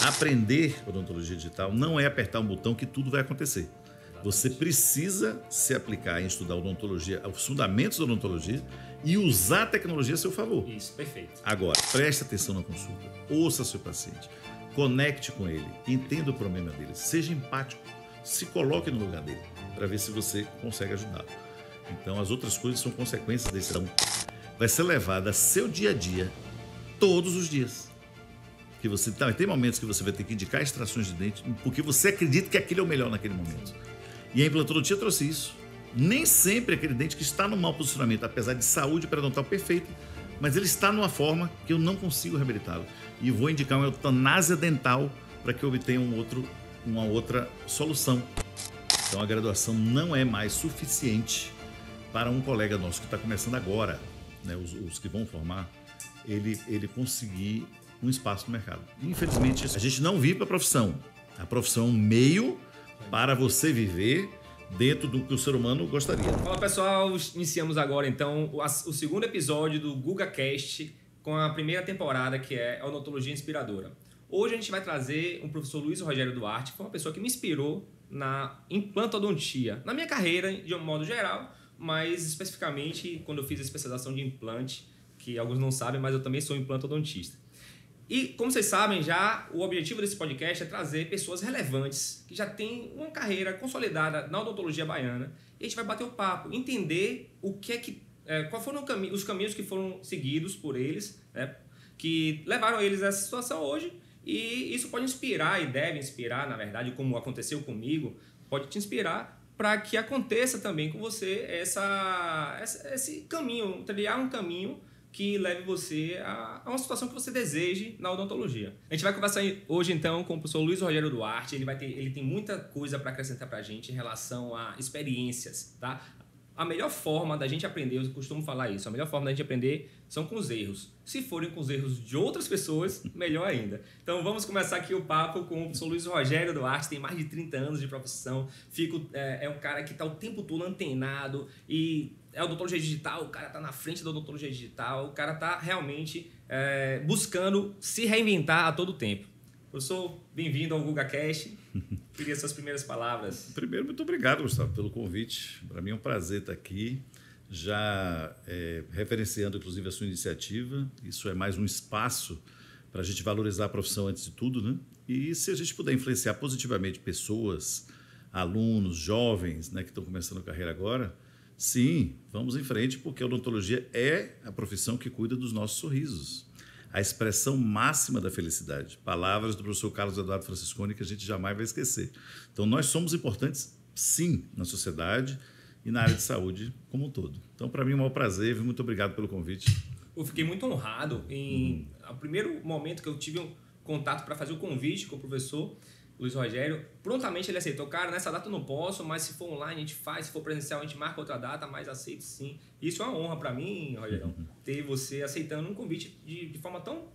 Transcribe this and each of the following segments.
Aprender odontologia digital não é apertar um botão que tudo vai acontecer. Você precisa se aplicar em estudar odontologia, os fundamentos da odontologia e usar a tecnologia a seu favor. Isso, perfeito. Agora, preste atenção na consulta, ouça seu paciente, conecte com ele, entenda o problema dele, seja empático, se coloque no lugar dele para ver se você consegue ajudá-lo. Então, as outras coisas são consequências desse. Então, vai ser levada a seu dia a dia, todos os dias. Que você tem momentos que você vai ter que indicar extrações de dente porque você acredita que aquele é o melhor naquele momento. E a implantologia trouxe isso. Nem sempre aquele dente que está no mau posicionamento, apesar de saúde periodontal perfeita, mas ele está numa forma que eu não consigo reabilitá-lo. E vou indicar uma eutanásia dental para que eu obtenha uma outra solução. Então a graduação não é mais suficiente para um colega nosso que está começando agora, né, os que vão formar, ele conseguir um espaço no mercado. Infelizmente, a gente não vive para a profissão. A profissão é um meio para você viver dentro do que o ser humano gostaria. Fala pessoal, iniciamos agora então o segundo episódio do GugaCast com a primeira temporada, que é a Odontologia Inspiradora. Hoje a gente vai trazer um professor Luiz Rogério Duarte, que foi uma pessoa que me inspirou na implantodontia, na minha carreira de um modo geral, mas especificamente quando eu fiz a especialização de implante, que alguns não sabem, mas eu também sou implantodontista. E, como vocês sabem já, o objetivo desse podcast é trazer pessoas relevantes que já têm uma carreira consolidada na odontologia baiana. E a gente vai bater o papo, entender quais foram os caminhos que foram seguidos por eles, né, que levaram eles a essa situação hoje. E isso pode inspirar e deve inspirar, na verdade, como aconteceu comigo, pode te inspirar para que aconteça também com você esse caminho, trilhar um caminho que leve você a uma situação que você deseje na odontologia. A gente vai conversar hoje então com o professor Luiz Rogério Duarte. Ele tem muita coisa para acrescentar para a gente em relação a experiências, tá? A melhor forma da gente aprender, eu costumo falar isso, a melhor forma da gente aprender são com os erros. Se forem com os erros de outras pessoas, melhor ainda. Então vamos começar aqui o papo com o professor Luiz Rogério Duarte, tem mais de 30 anos de profissão, é um cara que está o tempo todo antenado e é odontologia digital, o cara está na frente da odontologia digital, o cara está realmente buscando se reinventar a todo tempo. Professor, bem-vindo ao GugaCast. Queria suas primeiras palavras. Primeiro, muito obrigado, Gustavo, pelo convite. Para mim é um prazer estar aqui, já referenciando, inclusive, a sua iniciativa. Isso é mais um espaço para a gente valorizar a profissão antes de tudo, né? E se a gente puder influenciar positivamente pessoas, alunos, jovens, né, que estão começando a carreira agora, sim, vamos em frente, porque a odontologia é a profissão que cuida dos nossos sorrisos. A expressão máxima da felicidade. Palavras do professor Carlos Eduardo Francisconi que a gente jamais vai esquecer. Então, nós somos importantes, sim, na sociedade e na área de saúde como um todo. Então, para mim, é um maior prazer. Muito obrigado pelo convite. Eu fiquei muito honrado. O primeiro momento que eu tive um contato para fazer o convite com o professor Luiz Rogério, prontamente ele aceitou. Cara, nessa data eu não posso, mas se for online a gente faz, se for presencial a gente marca outra data, mas aceito sim. Isso é uma honra para mim, Rogério, ter você aceitando um convite de forma tão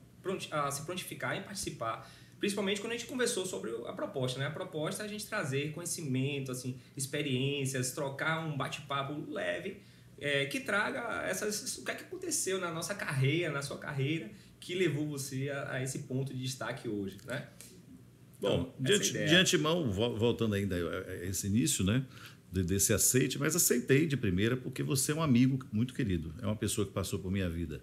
a se prontificar em participar. Principalmente quando a gente conversou sobre a proposta, né? A proposta é a gente trazer conhecimento, assim, experiências, trocar um bate-papo leve, que traga o que aconteceu na nossa carreira, na sua carreira, que levou você a esse ponto de destaque hoje, né? Bom, de antemão, voltando ainda a esse início, né, desse aceite, mas aceitei de primeira porque você é um amigo muito querido, é uma pessoa que passou por minha vida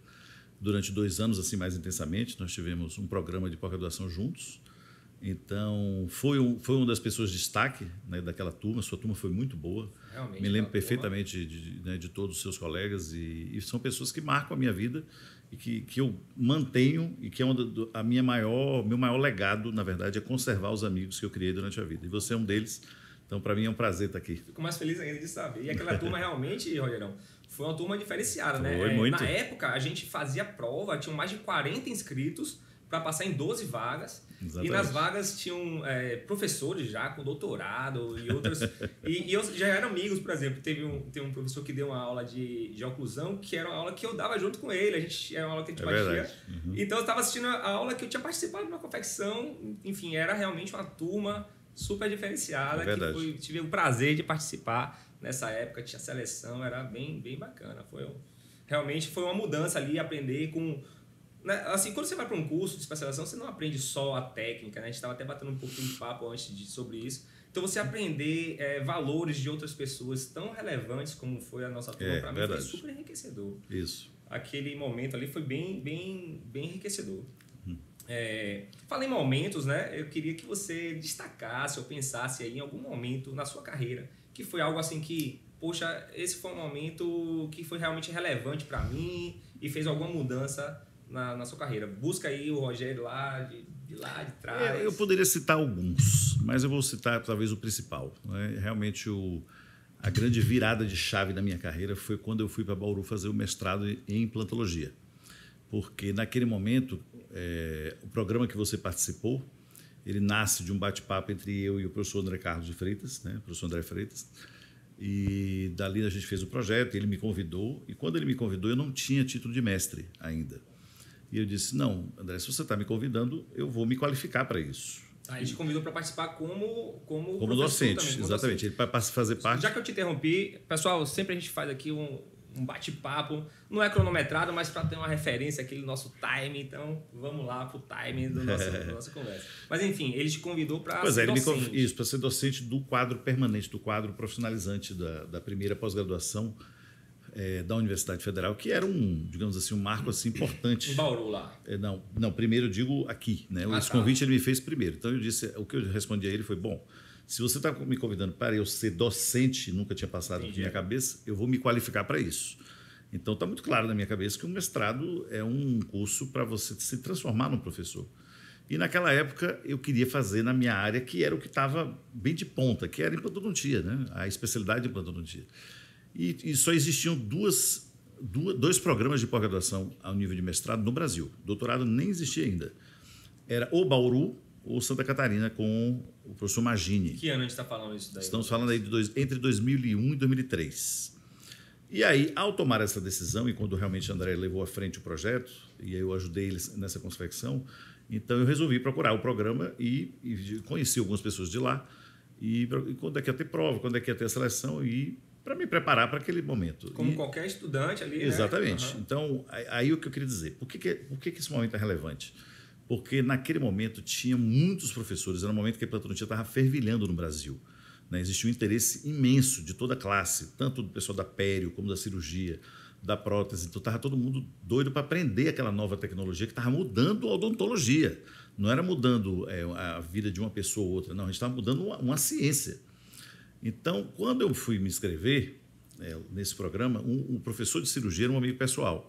durante 2 anos, assim, mais intensamente. Nós tivemos um programa de pós-graduação juntos, então foi uma das pessoas de destaque, né, daquela turma. Sua turma foi muito boa. Realmente, me lembro perfeitamente de todos os seus colegas e são pessoas que marcam a minha vida e que eu mantenho e que é meu maior legado, na verdade, é conservar os amigos que eu criei durante a vida. E você é um deles, então para mim é um prazer estar aqui. Fico mais feliz ainda de saber. E aquela turma realmente, Rogerão, foi uma turma diferenciada, né? Foi muito. Na época, a gente fazia prova, tinham mais de 40 inscritos para passar em 12 vagas. Exatamente. E nas vagas tinham professores já com doutorado e outros. e eu já eram amigos, por exemplo. Tem um professor que deu uma aula de oclusão, que era uma aula que eu dava junto com ele. Era uma aula que a gente batia. Então eu estava assistindo a aula que eu tinha participado de uma confecção. Enfim, era realmente uma turma super diferenciada. Tive o prazer de participar nessa época. Tinha seleção, era bem, bem bacana. Realmente foi uma mudança ali, aprender com né, assim, quando você vai para um curso de especialização, você não aprende só a técnica, né? A gente estava até batendo um pouquinho de papo antes sobre isso. Então, você aprender valores de outras pessoas tão relevantes como foi a nossa turma, para mim, foi super enriquecedor. Isso. Aquele momento ali foi bem enriquecedor. Falei em momentos, né? Eu queria que você destacasse ou pensasse aí em algum momento na sua carreira que foi algo assim que, poxa, esse foi um momento que foi realmente relevante para mim e fez alguma mudança na sua carreira. Busca aí o Rogério lá de trás. Eu poderia citar alguns, mas eu vou citar talvez o principal, né? Realmente a grande virada de chave da minha carreira foi quando eu fui para Bauru fazer o mestrado em implantologia. Porque naquele momento, o programa que você participou, ele nasce de um bate-papo entre eu e o professor André Carlos de Freitas, né? O professor André Freitas. E dali a gente fez o projeto, ele me convidou. E quando ele me convidou, eu não tinha título de mestre ainda. E eu disse, não, André, se você está me convidando, eu vou me qualificar para isso. A gente convidou para participar como docente, também, como exatamente. Docente. Ele para fazer parte. Já que eu te interrompi, pessoal, sempre a gente faz aqui um bate-papo, não é cronometrado, mas para ter uma referência aquele nosso time, então vamos lá pro time da nossa conversa. Mas enfim, ele te convidou para ser docente. Isso, para ser docente do quadro permanente, do quadro profissionalizante da primeira pós-graduação da Universidade Federal, que era digamos assim, um marco assim, importante. Em Bauru lá. Não, primeiro eu digo aqui, né? Esse convite ele me fez primeiro. Então eu disse, o que eu respondi a ele foi, bom, se você está me convidando para eu ser docente, nunca tinha passado na minha cabeça, eu vou me qualificar para isso. Então está muito claro na minha cabeça que um mestrado é um curso para você se transformar num professor. E naquela época eu queria fazer na minha área, que era o que estava bem de ponta, que era implantodontia, né? A especialidade de implantodontia. E só existiam dois programas de pós-graduação ao nível de mestrado no Brasil. Doutorado nem existia ainda. Era ou Bauru ou Santa Catarina com o professor Magini. Que ano a gente está falando isso daí? Estamos falando aí entre 2001 e 2003. E aí, ao tomar essa decisão, e quando realmente André levou à frente o projeto, e eu ajudei ele nessa confecção, então eu resolvi procurar o programa e conheci algumas pessoas de lá, e quando é que ia ter prova, quando é que ia ter a seleção, e para me preparar para aquele momento. Como qualquer estudante ali, exatamente. Né? Uhum. Então, aí o que eu queria dizer. Por que esse momento é relevante? Porque naquele momento tinha muitos professores, era um momento que a implantodontia estava fervilhando no Brasil. Né? Existia um interesse imenso de toda a classe, tanto do pessoal da pério, como da cirurgia, da prótese. Então, estava todo mundo doido para aprender aquela nova tecnologia que estava mudando a odontologia. Não era mudando a vida de uma pessoa ou outra, não. A gente estava mudando uma ciência. Então, quando eu fui me inscrever nesse programa, um professor de cirurgia era um amigo pessoal.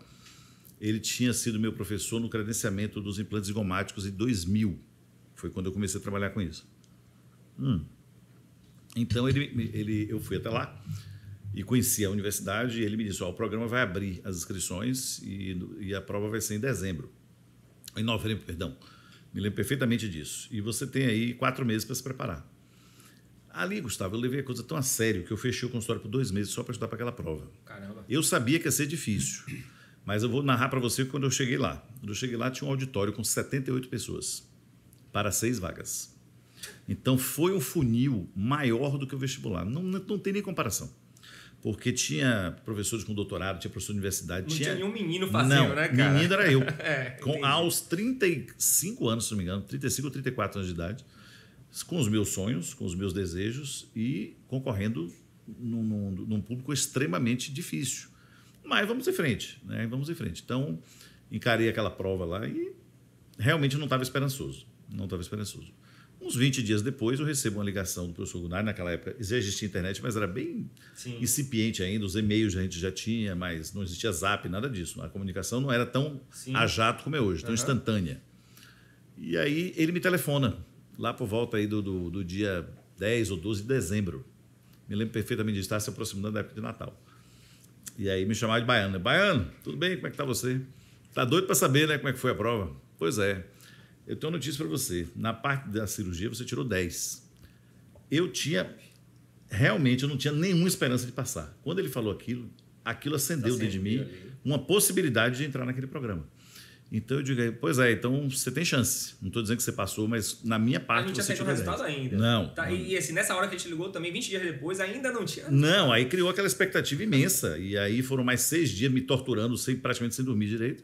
Ele tinha sido meu professor no credenciamento dos implantes zigomáticos em 2000. Foi quando eu comecei a trabalhar com isso. Então, eu fui até lá e conheci a universidade e ele me disse, o programa vai abrir as inscrições e a prova vai ser em dezembro. Em novembro, perdão. Me lembro perfeitamente disso. E você tem aí 4 meses para se preparar. Ali, Gustavo, eu levei a coisa tão a sério que eu fechei o consultório por 2 meses só para estudar para aquela prova. Caramba. Eu sabia que ia ser difícil, mas eu vou narrar para você quando eu cheguei lá. Quando eu cheguei lá, tinha um auditório com 78 pessoas para 6 vagas. Então, foi um funil maior do que o vestibular. Não tem nem comparação. Porque tinha professores com doutorado, tinha professor de universidade. Não tinha nenhum menino fazendo, né, cara? Menino era eu. Aos 35 anos, se não me engano, 35 ou 34 anos de idade, com os meus sonhos, com os meus desejos e concorrendo num público extremamente difícil. Mas vamos em frente, né? Vamos em frente. Então, encarei aquela prova lá e realmente não estava esperançoso. Não estava esperançoso. Uns 20 dias depois, eu recebo uma ligação do professor Gunnar. Naquela época já existia internet, mas era bem incipiente ainda. Os e-mails a gente já tinha, mas não existia zap, nada disso. A comunicação não era tão a jato como é hoje, tão instantânea. E aí ele me telefona, lá por volta aí do dia 10 ou 12 de dezembro. Me lembro perfeitamente disso, estava se aproximando da época de Natal. E aí me chamava de Baiano. Baiano, tudo bem? Como é que está você? Está doido para saber, né, como é que foi a prova? Pois é. Eu tenho uma notícia para você. Na parte da cirurgia, você tirou 10. Realmente, eu não tinha nenhuma esperança de passar. Quando ele falou aquilo acendeu dentro de mim uma possibilidade de entrar naquele programa. Então eu digo, pois é, então você tem chance. Não estou dizendo que você passou, mas na minha parte você tirou 10. Não tinha feito o resultado ainda. Não. Tá, não. E assim, nessa hora que a gente ligou também, 20 dias depois, ainda não tinha. Não, aí criou aquela expectativa imensa. E aí foram mais 6 dias me torturando, praticamente sem dormir direito.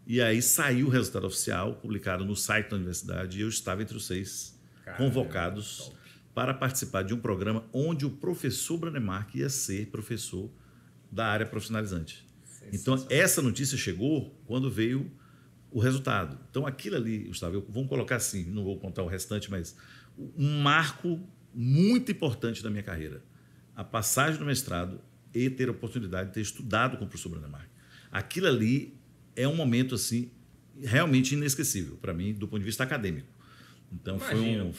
E aí saiu o resultado oficial, publicado no site da universidade, e eu estava entre os 6 convocados top. para participar de um programa onde o professor Branemark ia ser professor da área profissionalizante. Então, essa notícia chegou quando veio o resultado. Então, aquilo ali, Gustavo, vamos colocar assim, não vou contar o restante, mas um marco muito importante da minha carreira. A passagem do mestrado e ter a oportunidade de ter estudado com o professor Branemark. Aquilo ali é um momento assim realmente inesquecível para mim, do ponto de vista acadêmico. Então,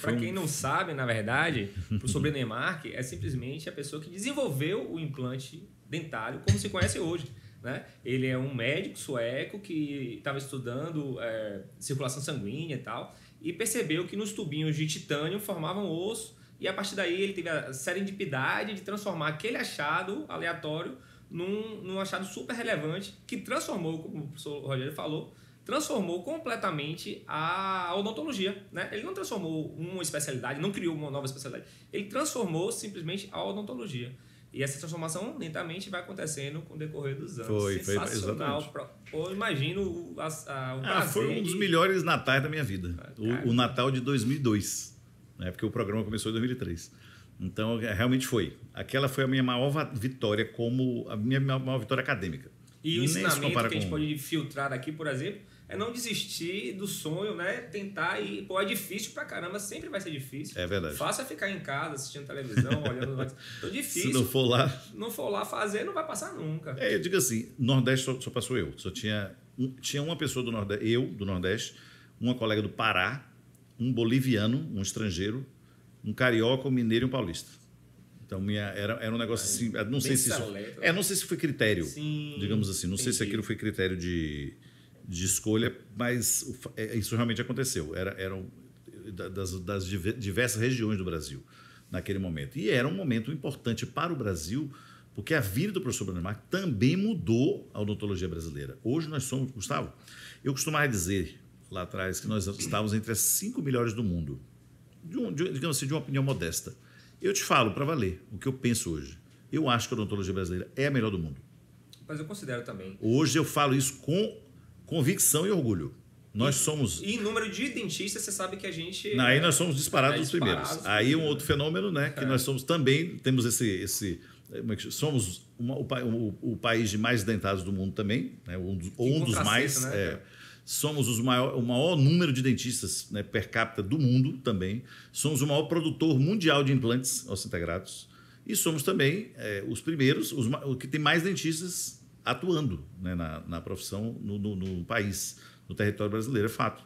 para quem não sabe, na verdade, o professor Branemark é simplesmente a pessoa que desenvolveu o implante dentário como se conhece hoje. Né? Ele é um médico sueco que estava estudando circulação sanguínea e tal, e percebeu que nos tubinhos de titânio formavam osso, e a partir daí ele teve a serendipidade de transformar aquele achado aleatório num achado super relevante, que transformou, como o professor Rogério falou, transformou completamente a odontologia. Né? Ele não transformou uma especialidade, não criou uma nova especialidade, ele transformou simplesmente a odontologia. E essa transformação lentamente vai acontecendo com o decorrer dos anos. Foi exatamente. Eu imagino o prazer. Foi um dos melhores natais da minha vida. O Natal de 2002, né? Porque o programa começou em 2003. Então, realmente foi. Aquela foi a minha maior vitória a minha maior vitória acadêmica. E o ensinamento que a gente pode filtrar aqui, por exemplo, é não desistir do sonho, né? Tentar ir. Pô, é difícil pra caramba, sempre vai ser difícil. É verdade. Fácil é ficar em casa, assistindo televisão, olhando. Então, difícil. Se não for lá fazer, não vai passar nunca. Eu digo assim: Nordeste só passou eu. Só tinha uma pessoa do Nordeste, eu, do Nordeste, uma colega do Pará, um boliviano, um estrangeiro, um carioca, um mineiro e um paulista. Então, era um negócio assim. Não sei se não sei se foi critério, sim, digamos assim. Não sei se aquilo foi critério de escolha, mas isso realmente aconteceu. Eram das diversas regiões do Brasil naquele momento. E era um momento importante para o Brasil, porque a vida do professor Branemark também mudou a odontologia brasileira. Hoje nós somos, Gustavo, eu costumava dizer lá atrás que nós estávamos entre as 5 melhores do mundo, digamos assim, de uma opinião modesta. Eu te falo para valer o que eu penso hoje. Eu acho que a odontologia brasileira é a melhor do mundo. Mas eu considero também. Hoje eu falo isso com convicção e orgulho. Nós somos... E em número de dentistas, você sabe que a gente... Aí nós somos disparados os primeiros. Aí um outro fenômeno, né? Que nós somos também, temos somos o país de mais dentados do mundo também, né? Um dos mais... Né? Somos o maior número de dentistas, né, per capita do mundo também. Somos o maior produtor mundial de implantes osseointegrados. E somos também os primeiros, o que tem mais dentistas atuando, né, na profissão no país, no território brasileiro. É fato.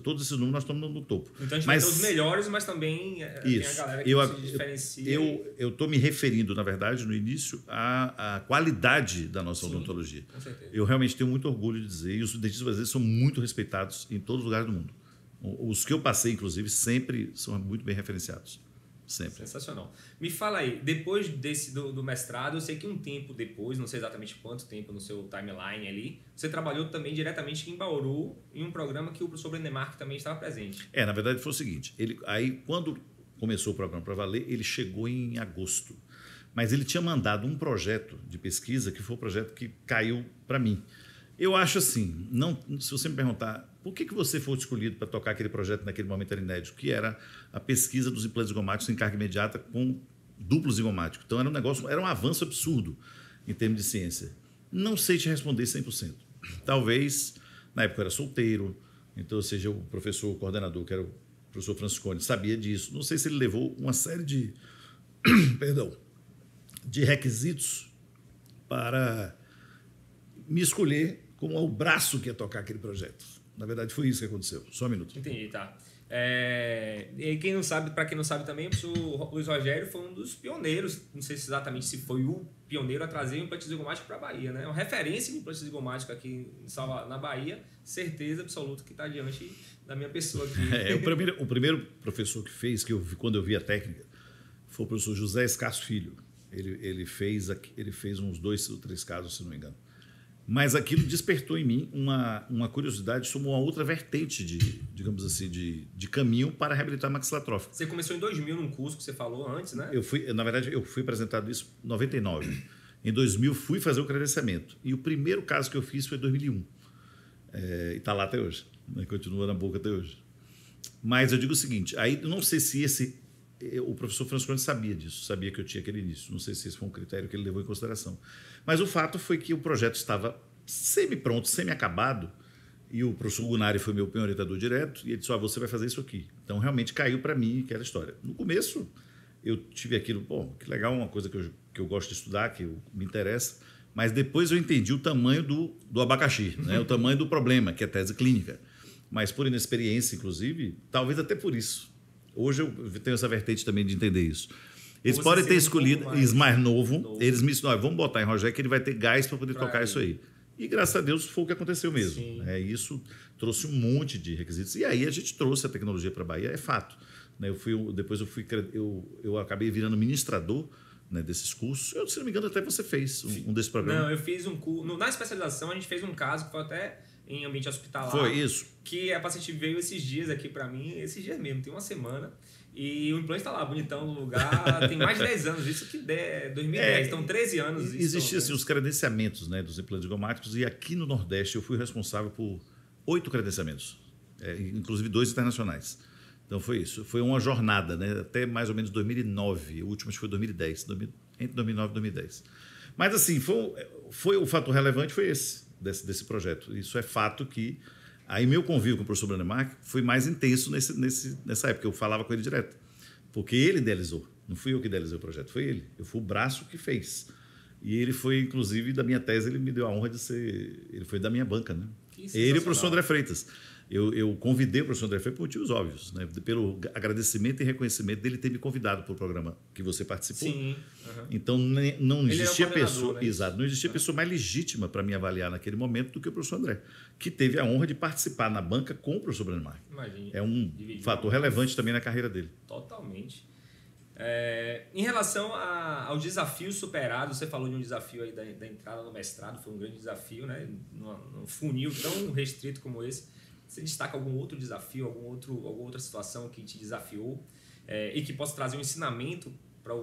Todos esses números nós estamos no topo. Então a gente vai ter os melhores, mas também tem a galera que se diferencia. Eu estou me referindo, na verdade, no início, à qualidade da nossa odontologia. Com certeza. Eu realmente tenho muito orgulho de dizer, e os dentistas brasileiros são muito respeitados em todos os lugares do mundo. Os que eu passei, inclusive, sempre são muito bem referenciados. Sempre. Sensacional. Me fala aí, depois do mestrado, eu sei que um tempo depois, não sei exatamente quanto tempo no seu timeline ali, você trabalhou também diretamente em Bauru, em um programa que o professor Branemark também estava presente. Na verdade foi o seguinte, aí quando começou o programa para valer, ele chegou em agosto, mas ele tinha mandado um projeto de pesquisa, que foi o projeto que caiu para mim. Eu acho assim, se você me perguntar por que você foi escolhido para tocar aquele projeto naquele momento era inédito, que era a pesquisa dos implantes zigomáticos em carga imediata com duplo zigomático. Então era um avanço absurdo em termos de ciência. Não sei te responder 100%. Talvez, na época eu era solteiro, então, ou seja, o professor coordenador, que era o professor Franciscone, sabia disso. Não sei se ele levou uma série de, de requisitos para me escolher como o braço que ia tocar aquele projeto. Na verdade, foi isso que aconteceu. Só um minuto. Entendi, tá. E quem não sabe, para quem não sabe também, o professor Luiz Rogério foi um dos pioneiros, não sei se exatamente se foi o pioneiro a trazer o implante zigomático para a Bahia, né? Uma referência de implante zigomático aqui na Bahia, certeza absoluta que está diante da minha pessoa aqui. O primeiro professor que fez, quando eu vi a técnica, foi o professor José Escasso Filho. Ele fez uns 2 ou 3 casos, se não me engano. Mas aquilo despertou em mim uma curiosidade sobre uma outra vertente digamos assim, de caminho para reabilitar maxilar atrófica. Você começou em 2000 num curso que você falou antes, né? Na verdade, eu fui apresentado isso em 99. Em 2000, fui fazer o credenciamento. E o primeiro caso que eu fiz foi em 2001. E está lá até hoje, né? Continua na boca até hoje. Mas eu digo o seguinte, aí eu não sei se o professor François sabia disso, sabia que eu tinha aquele início, não sei se esse foi um critério que ele levou em consideração. Mas o fato foi que o projeto estava semi-pronto, semi-acabado, e o professor Gunari foi meu orientador direto, e ele disse, você vai fazer isso aqui. Então, realmente caiu para mim aquela história. No começo, eu tive aquilo, que legal, uma coisa que eu gosto de estudar, que me interessa, mas depois eu entendi o tamanho do abacaxi, né? O tamanho do problema, que é a tese clínica. Mas por inexperiência, inclusive, talvez até por isso. Hoje eu tenho essa vertente também de entender isso. Eles podem ter escolhido mais novo. Eles me disseram, vamos botar em Rogério que ele vai ter gás para poder tocar isso aí. E graças a Deus foi o que aconteceu mesmo. Isso trouxe um monte de requisitos. E aí a gente trouxe a tecnologia para a Bahia, é fato. Depois eu acabei virando ministrador, né, desses cursos. Eu, se não me engano, até você fez um desses programas. Não, eu fiz um curso. Na especialização, a gente fez um caso que foi até em ambiente hospitalar. Foi isso. Que a paciente veio esses dias aqui para mim, esses dias mesmo, tem uma semana. E o implante está lá, bonitão no lugar. Tem mais de 10 anos, isso que é 2010. Então, 13 anos. Existiam assim, os credenciamentos, né, dos implantes zigomáticos. E aqui no Nordeste eu fui responsável por 8 credenciamentos. Inclusive 2 internacionais. Então foi isso. Foi uma jornada, né, até mais ou menos 2009. O último acho que foi 2010. Entre 2009 e 2010. Mas assim, foi o fator relevante foi esse. Desse projeto. Isso é fato que aí meu convívio com o professor Branemark foi mais intenso nessa época. Eu falava com ele direto. Porque ele idealizou. Não fui eu que idealizei o projeto, foi ele. Eu fui o braço que fez. E ele foi, inclusive, da minha tese, ele me deu a honra de ser... Ele foi da minha banca, né? Ele e o professor André Freitas. Eu convidei o professor André Freitas por motivos óbvios, né? Pelo agradecimento e reconhecimento dele ter me convidado para o programa que você participou. Sim. Então, não existia pessoa, né? Exato, não existia pessoa mais legítima para me avaliar naquele momento do que o professor André, que teve a honra de participar na banca com o professor Branemark. Imagina. É um fator relevante também na carreira dele. Totalmente. Em relação ao desafio superado, você falou de um desafio aí da entrada no mestrado, foi um grande desafio, né? Num funil tão restrito como esse. Você destaca algum outro desafio, alguma outra situação que te desafiou e que possa trazer um ensinamento para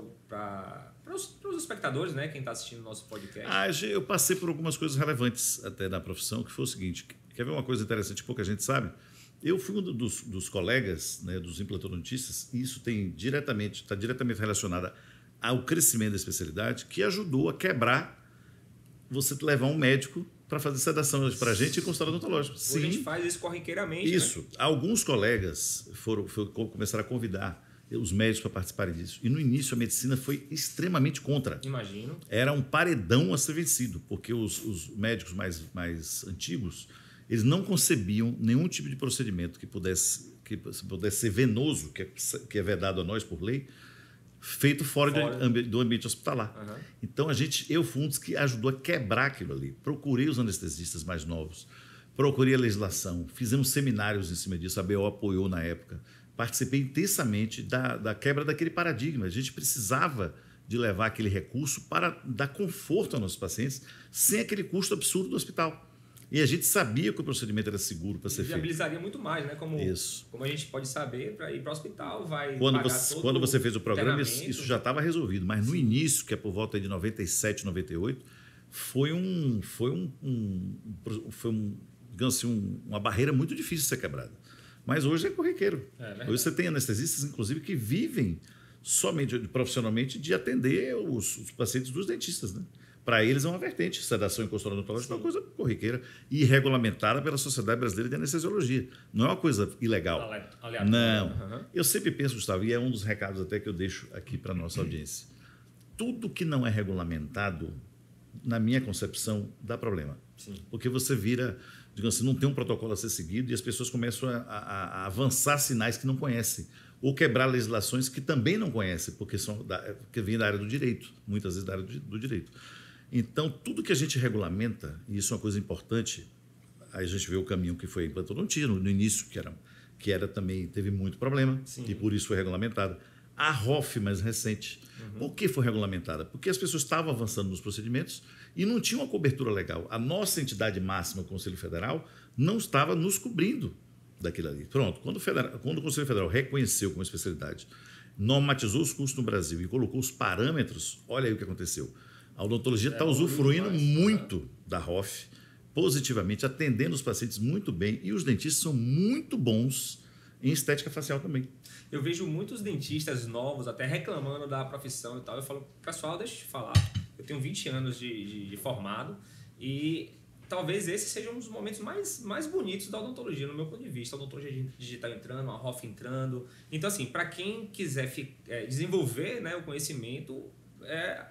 os espectadores, né? Quem está assistindo o nosso podcast? Eu passei por algumas coisas relevantes até na profissão, que foi o seguinte, quer ver uma coisa interessante, pouca gente sabe? Eu fui um dos colegas, né, dos implantodontistas, e isso está diretamente relacionado ao crescimento da especialidade, que ajudou a quebrar você levar um médico para fazer sedação para a gente em consultório odontológico. Sim. A gente faz isso corriqueiramente. Isso. Né? Alguns colegas começaram a convidar os médicos para participarem disso. E no início a medicina foi extremamente contra. Imagino. Era um paredão a ser vencido, porque os médicos mais antigos, eles não concebiam nenhum tipo de procedimento que pudesse ser venoso, que é vedado a nós por lei, feito fora do ambiente hospitalar. Uhum. Então, eu fui um dos que ajudou a quebrar aquilo ali. Procurei os anestesistas mais novos, procurei a legislação, fizemos seminários em cima disso, a BO apoiou na época. Participei intensamente da quebra daquele paradigma. A gente precisava de levar aquele recurso para dar conforto aos nossos pacientes sem aquele custo absurdo do hospital. E a gente sabia que o procedimento era seguro para ser feito. Viabilizaria muito mais, né? Como a gente pode saber, para ir para o hospital, quando você fez o programa, isso já estava resolvido. Mas no início, que é por volta de 97, 98, foi digamos assim, uma barreira muito difícil de ser quebrada. Mas hoje é corriqueiro. Hoje você tem anestesistas, inclusive, que vivem somente profissionalmente de atender os pacientes dos dentistas, né? Para eles é uma vertente. Sedação em consultório odontológico é uma coisa corriqueira e regulamentada pela Sociedade Brasileira de Anestesiologia. Não é uma coisa ilegal. Aleatório. Não. Uhum. Eu sempre penso, Gustavo, e é um dos recados até que eu deixo aqui para a nossa audiência. Tudo que não é regulamentado, na minha concepção, dá problema. Sim. Porque você vira, digamos assim, não tem um protocolo a ser seguido e as pessoas começam a avançar sinais que não conhecem. Ou quebrar legislações que também não conhecem, porque vêm da área do direito, muitas vezes da área do direito. Então, tudo que a gente regulamenta, e isso é uma coisa importante, aí a gente vê o caminho que foi a implantodontia, no início, que era também, teve muito problema, Sim. e por isso foi regulamentada. A ROF, mais recente. Por que foi regulamentada? Porque as pessoas estavam avançando nos procedimentos e não tinha uma cobertura legal. A nossa entidade máxima, o Conselho Federal, não estava nos cobrindo daquilo ali. Pronto, quando o Conselho Federal reconheceu como especialidade, normatizou os custos no Brasil e colocou os parâmetros, olha aí o que aconteceu. A odontologia está usufruindo muito da ROF positivamente, atendendo os pacientes muito bem, e os dentistas são muito bons em estética facial também. Eu vejo muitos dentistas novos até reclamando da profissão e tal. Eu falo, pessoal, deixa eu te falar. Eu tenho 20 anos de formado e talvez esse seja um dos momentos mais bonitos da odontologia, no meu ponto de vista. A odontologia digital entrando, a ROF entrando. Então, assim, para quem quiser desenvolver, né, o conhecimento,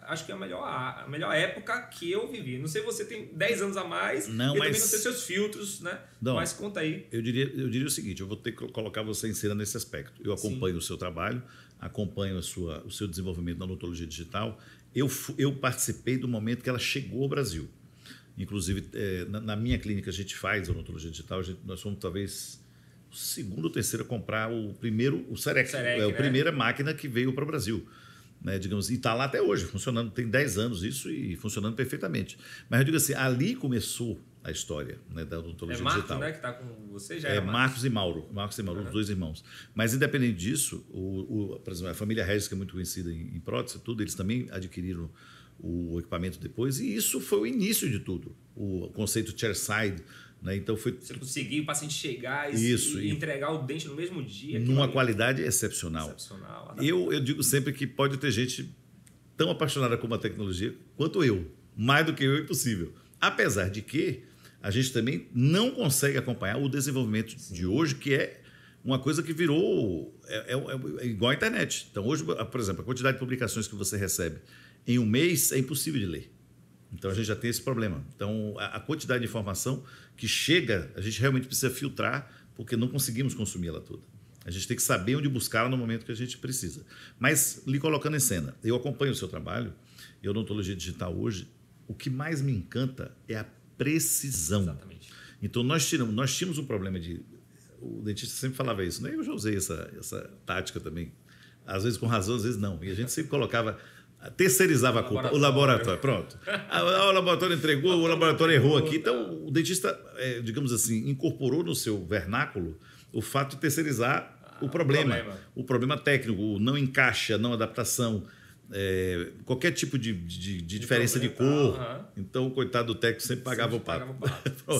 acho que é a melhor época que eu vivi. Não sei, você tem 10 anos a mais, também não sei seus filtros, né? Não, mas conta aí. Eu diria o seguinte, eu vou ter que colocar você em cena nesse aspecto. Eu acompanho o seu trabalho, acompanho o seu desenvolvimento na odontologia digital. Eu participei do momento que ela chegou ao Brasil. Inclusive, na minha clínica, a gente faz odontologia digital. Nós fomos, talvez, o segundo ou terceiro a comprar o Serec, a primeira máquina que veio para o Brasil. Né, digamos, e está lá até hoje, funcionando, tem 10 anos isso e funcionando perfeitamente. Mas eu digo assim, ali começou a história, né, da odontologia digital. É Marcos, né, que está com você? Já Marcos e Mauro, os dois irmãos. Mas, independente disso, por exemplo, a família Regis, que é muito conhecida em prótese, tudo, eles também adquiriram o equipamento depois, e isso foi o início de tudo. O conceito chairside, né? Então você conseguiu o paciente chegar e entregar o dente no mesmo dia. Numa qualidade excepcional. Eu digo sempre que pode ter gente tão apaixonada com a tecnologia quanto eu. Mais do que eu é impossível. Apesar de que a gente também não consegue acompanhar o desenvolvimento de hoje, que é uma coisa que virou... É igual à internet. Então, hoje, por exemplo, a quantidade de publicações que você recebe em um mês é impossível de ler. Então, a gente já tem esse problema. Então, a quantidade de informação que chega, a gente realmente precisa filtrar, porque não conseguimos consumir ela toda. A gente tem que saber onde buscá-la no momento que a gente precisa. Mas, lhe colocando em cena, eu acompanho o seu trabalho, e a odontologia digital hoje, o que mais me encanta é a precisão. Exatamente. Então, nós tínhamos um problema de... O dentista sempre falava isso, né? Eu já usei essa tática também. Às vezes com razão, às vezes não. E a gente sempre colocava... terceirizava a culpa. O laboratório, pronto. O laboratório entregou, o laboratório errou aqui. Então, o dentista, digamos assim, incorporou no seu vernáculo o fato de terceirizar o problema. O problema técnico, o não encaixa, não adaptação, qualquer tipo de diferença de cor. Então, o coitado do técnico sempre pagava o pato.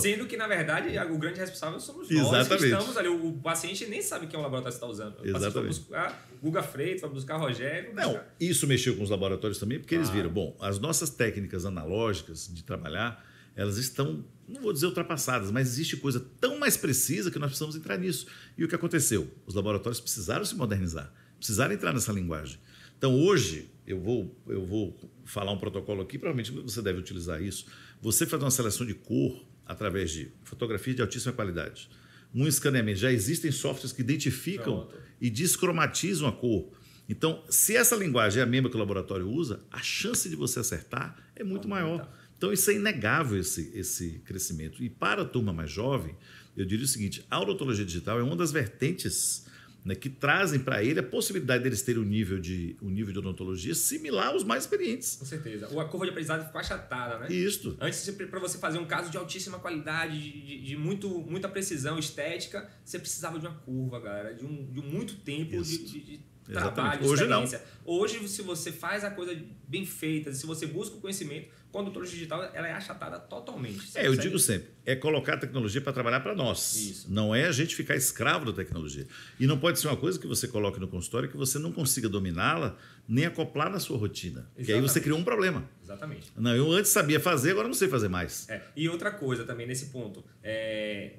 Sendo que, na verdade, o grande responsável somos nós. Exatamente. Que estamos ali. O paciente nem sabe que é um laboratório que você está usando. O paciente vai buscar Guga Freitas, vai buscar Rogério. Não, isso mexeu com os laboratórios também, porque eles viram, bom, as nossas técnicas analógicas de trabalhar, elas estão, não vou dizer ultrapassadas, mas existe coisa tão mais precisa que nós precisamos entrar nisso. E o que aconteceu? Os laboratórios precisaram se modernizar, precisaram entrar nessa linguagem. Então, hoje, eu vou falar um protocolo aqui, provavelmente você deve utilizar isso. Você faz uma seleção de cor através de fotografia de altíssima qualidade. Um escaneamento. Já existem softwares que identificam e descromatizam a cor. Então, se essa linguagem é a mesma que o laboratório usa, a chance de você acertar é muito maior. Então, isso é inegável, esse crescimento. E para a turma mais jovem, eu diria o seguinte, a odontologia digital é uma das vertentes, né, que trazem para ele a possibilidade deles terem um nível de odontologia similar aos mais experientes. Com certeza. A curva de aprendizado ficou achatada, né? Isso. Antes, para você fazer um caso de altíssima qualidade, de muita precisão estética, você precisava de uma curva, galera, de muito tempo de trabalho, de experiência. Hoje, se você faz a coisa bem feita, se você busca o conhecimento, com a odontologia digital, ela é achatada totalmente. Eu digo sempre, é colocar a tecnologia para trabalhar para nós. Isso. Não é a gente ficar escravo da tecnologia. E não pode ser uma coisa que você coloque no consultório que você não consiga dominá-la, nem acoplar na sua rotina. Exatamente. Que aí você criou um problema. Exatamente. Não, eu antes sabia fazer, agora não sei fazer mais. E outra coisa também nesse ponto,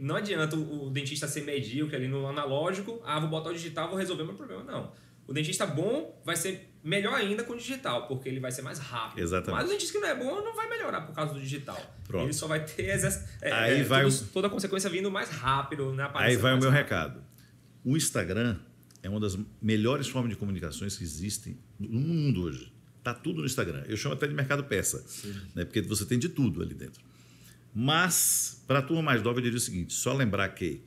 não adianta o dentista ser medíocre ali no analógico, vou botar o digital, vou resolver o meu problema. Não. O dentista bom vai ser melhor ainda com o digital, porque ele vai ser mais rápido. Exatamente. Mas o dentista que não é bom não vai melhorar por causa do digital. Pronto. Ele só vai ter toda a consequência vindo mais rápido. Né, aí vai o meu recado. O Instagram é uma das melhores formas de comunicações que existem no mundo hoje. Está tudo no Instagram. Eu chamo até de mercado peça, né, porque você tem de tudo ali dentro. Mas, para a turma mais nova, eu diria o seguinte, só lembrar que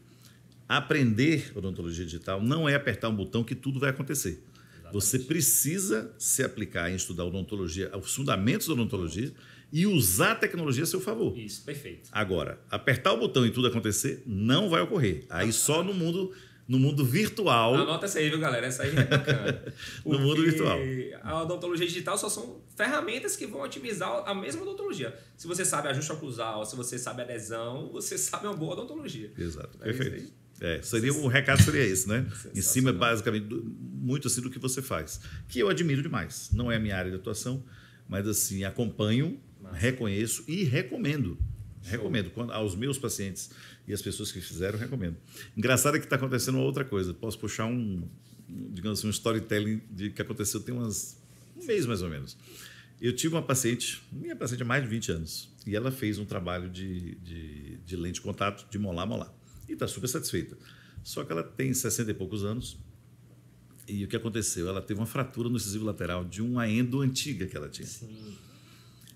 aprender odontologia digital não é apertar um botão que tudo vai acontecer. Exatamente. Você precisa se aplicar em estudar odontologia, os fundamentos da odontologia e usar a tecnologia a seu favor. Isso, perfeito. Agora, apertar o botão e tudo acontecer não vai ocorrer. Aí só no mundo no mundo virtual. Anota essa aí, viu, galera? Essa aí é bacana. No mundo virtual. A odontologia digital só são ferramentas que vão otimizar a mesma odontologia. Se você sabe ajuste oclusal, se você sabe adesão, você sabe uma boa odontologia. Exato, perfeito. O recado seria esse, né? Em cima, basicamente, muito assim do que você faz. Que eu admiro demais. Não é a minha área de atuação, mas assim, acompanho, reconheço e recomendo. Recomendo. Aos meus pacientes e as pessoas que fizeram, recomendo. Engraçado é que está acontecendo uma outra coisa. Posso puxar digamos assim, um storytelling que aconteceu tem um mês mais ou menos. Eu tive minha paciente há mais de 20 anos, e ela fez um trabalho de lente de contato, de molar. E está super satisfeita. Só que ela tem 60 e poucos anos, e o que aconteceu? Ela teve uma fratura no incisivo lateral de uma endo antiga que ela tinha. Sim.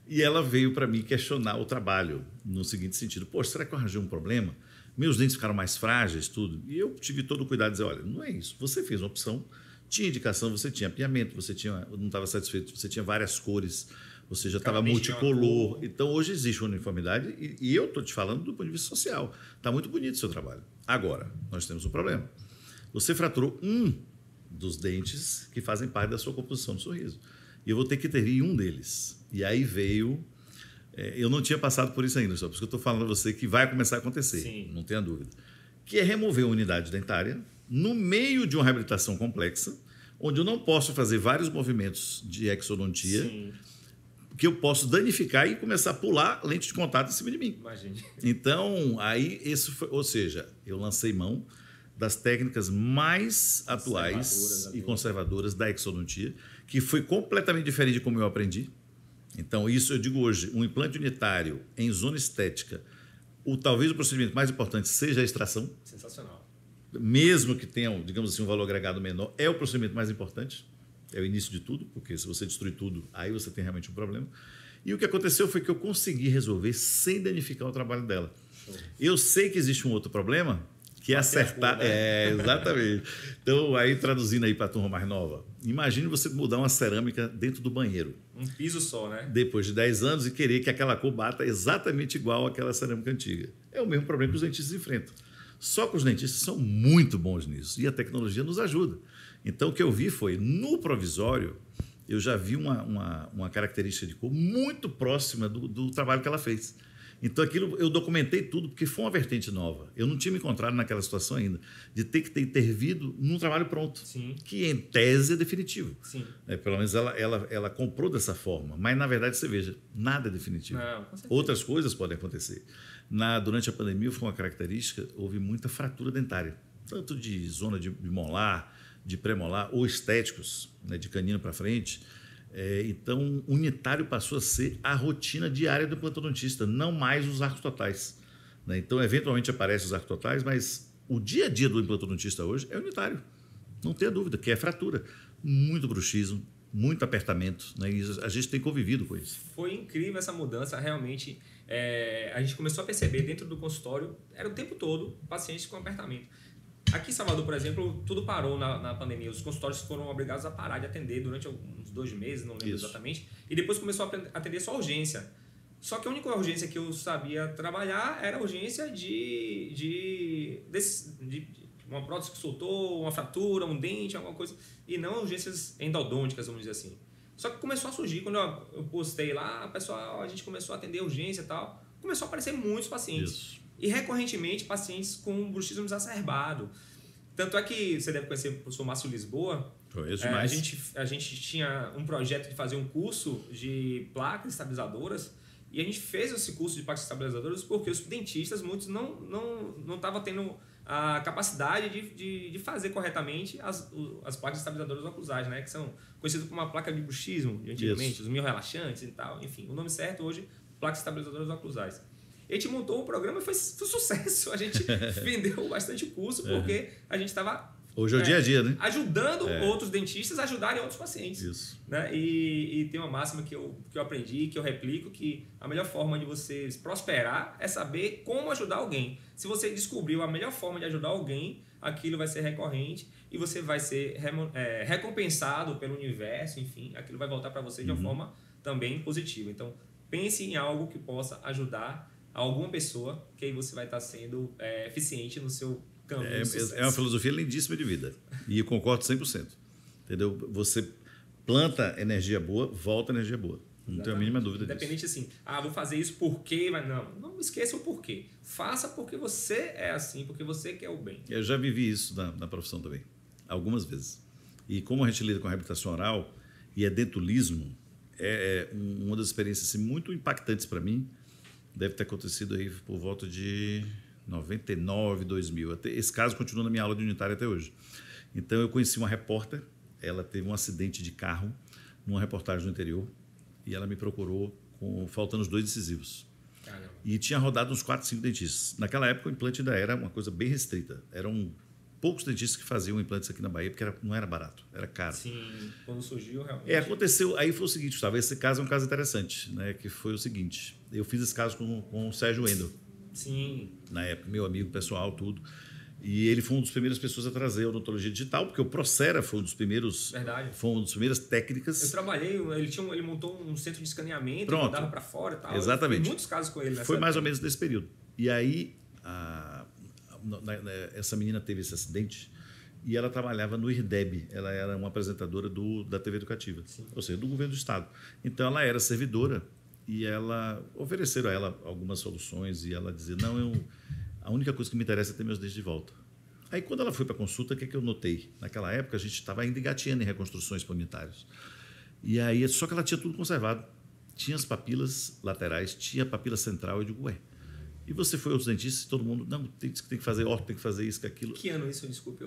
E ela veio para mim questionar o trabalho no seguinte sentido: poxa, será que eu arranjei um problema? Meus dentes ficaram mais frágeis, tudo. E eu tive todo o cuidado de dizer: olha, não é isso. Você fez uma opção, tinha indicação, você tinha apiamento, não estava satisfeito, você tinha várias cores, você já estava multicolor. Então, hoje existe uma uniformidade e eu estou te falando do ponto de vista social. Está muito bonito o seu trabalho. Agora, nós temos um problema. Você fraturou um dos dentes que fazem parte da sua composição do sorriso. E eu vou ter que intervir em um deles. E aí veio... eu não tinha passado por isso ainda, só por isso que eu estou falando a você que vai começar a acontecer. Sim. Não tenha dúvida. Que é remover a unidade dentária no meio de uma reabilitação complexa, onde eu não posso fazer vários movimentos de exodontia, Sim. que eu posso danificar e começar a pular lente de contato em cima de mim. Imagine. Então, aí, ou seja, eu lancei mão das técnicas mais atuais e conservadoras da exodontia, que foi completamente diferente de como eu aprendi. Então, isso eu digo hoje, um implante unitário em zona estética, talvez o procedimento mais importante seja a extração. Sensacional. Mesmo que tenha, digamos assim, um valor agregado menor, é o procedimento mais importante. É o início de tudo, porque se você destruir tudo, aí você tem realmente um problema. E o que aconteceu foi que eu consegui resolver sem danificar o trabalho dela. Show. Eu sei que existe um outro problema, que é acertar... exatamente. Então, aí traduzindo aí para a turma mais nova, imagine você mudar uma cerâmica dentro do banheiro. Um piso só, né? Depois de 10 anos e querer que aquela cor bata exatamente igual àquela cerâmica antiga. É o mesmo problema que os dentistas enfrentam. Só que os dentistas são muito bons nisso e a tecnologia nos ajuda. Então, o que eu vi foi, no provisório, eu já vi uma característica de cor muito próxima do trabalho que ela fez. Então, aquilo eu documentei tudo, porque foi uma vertente nova. Eu não tinha me encontrado naquela situação ainda, de ter que ter intervido num trabalho pronto, Sim. que em tese é definitivo. Sim. Pelo menos ela comprou dessa forma, mas na verdade, você veja, nada é definitivo. Não, com certeza. Outras coisas podem acontecer. Durante a pandemia, foi uma característica, houve muita fratura dentária, tanto de zona de molar, de pré-molar, ou estéticos, né, de canino para frente. Então, unitário passou a ser a rotina diária do implantodontista, não mais os arcos totais. Né? Então, eventualmente aparecem os arcos totais, mas o dia a dia do implantodontista hoje é unitário. Não tenha dúvida, que é fratura. Muito bruxismo, muito apertamento, né? E a gente tem convivido com isso. Foi incrível essa mudança, realmente. A gente começou a perceber dentro do consultório, era o tempo todo, pacientes com apertamento. Aqui em Salvador, por exemplo, tudo parou na pandemia. Os consultórios foram obrigados a parar de atender durante uns 2 meses, não lembro exatamente. E depois começou a atender só urgência. Só que a única urgência que eu sabia trabalhar era a urgência de uma prótese que soltou, uma fratura, um dente, alguma coisa. E não urgências endodônticas, vamos dizer assim. Só que começou a surgir, quando eu postei lá, pessoal, a gente começou a atender urgência e tal, começou a aparecer muitos pacientes. Isso. E recorrentemente pacientes com bruxismo exacerbado. Tanto é que você deve conhecer o professor Márcio Lisboa. Conheço mais. A gente tinha um projeto de fazer um curso de placas estabilizadoras e a gente fez esse curso de placas estabilizadoras porque os dentistas, muitos não estavam tendo a capacidade de fazer corretamente as placas estabilizadoras oclusais, né? Que são conhecidas como uma placa de bruxismo, antigamente, os miorrelaxantes e tal. Enfim, o nome certo hoje, placas estabilizadoras oclusais. A gente montou o programa e foi sucesso. A gente vendeu bastante curso porque a gente estava... Hoje é o dia a dia, né? Ajudando outros dentistas a ajudarem outros pacientes. Isso. Né? E tem uma máxima que eu aprendi, que eu replico, que a melhor forma de você prosperar é saber como ajudar alguém. Se você descobriu a melhor forma de ajudar alguém, aquilo vai ser recorrente e você vai ser recompensado pelo universo, enfim, aquilo vai voltar para você de uma forma também positiva. Então, pense em algo que possa ajudar a alguma pessoa, que aí você vai estar sendo eficiente no seu caminho de sucesso. É uma filosofia lindíssima de vida. E eu concordo 100%. Entendeu? Você planta energia boa, volta energia boa. Não tenho a mínima dúvida disso. Independente assim, vou fazer isso porque, mas não esqueça o porquê. Faça porque você é assim, porque você quer o bem. Eu já vivi isso na profissão também, algumas vezes. E como a gente lida com a reabilitação oral e dentulismo, uma das experiências assim, muito impactantes para mim, deve ter acontecido aí por volta de 99, 2000. Esse caso continua na minha aula de unitária até hoje. Então eu conheci uma repórter, ela teve um acidente de carro numa reportagem no interior, e ela me procurou faltando os 2 incisivos. Caramba. E tinha rodado uns 4, 5 dentistas. Naquela época, o implante ainda era uma coisa bem restrita. Eram poucos dentistas que faziam implantes aqui na Bahia, porque não era barato, era caro. Sim, quando surgiu realmente. Aconteceu. Aí foi o seguinte, Gustavo, esse caso é um caso interessante, né? Que foi o seguinte: eu fiz esse caso com o Sérgio Wendel. Sim. Na época, meu amigo pessoal, tudo. E ele foi uma das primeiras pessoas a trazer a odontologia digital, porque o Procera foi um dos primeiros. Verdade. Foi uma das primeiras técnicas. Eu trabalhei, ele montou um centro de escaneamento, Pronto. mandava para fora e tal. Exatamente. Eu fiz muitos casos com ele nessa Foi mais época. ou menos nesse período. E aí, essa menina teve esse acidente e ela trabalhava no IRDEB. Ela era uma apresentadora da TV Educativa, Sim. ou seja, do governo do Estado. Então, ela era servidora e ofereceram a ela algumas soluções e ela dizia, a única coisa que me interessa é ter meus dentes de volta. Aí, quando ela foi para a consulta, o que eu notei? Naquela época, a gente estava ainda engateando em reconstruções planetárias. E aí, só que ela tinha tudo conservado. Tinha as papilas laterais, tinha a papila central. Eu digo, ué. E você foi aos dentistas e todo mundo, não, tem que fazer orto, tem que fazer isso, aquilo. Que ano isso? Desculpe.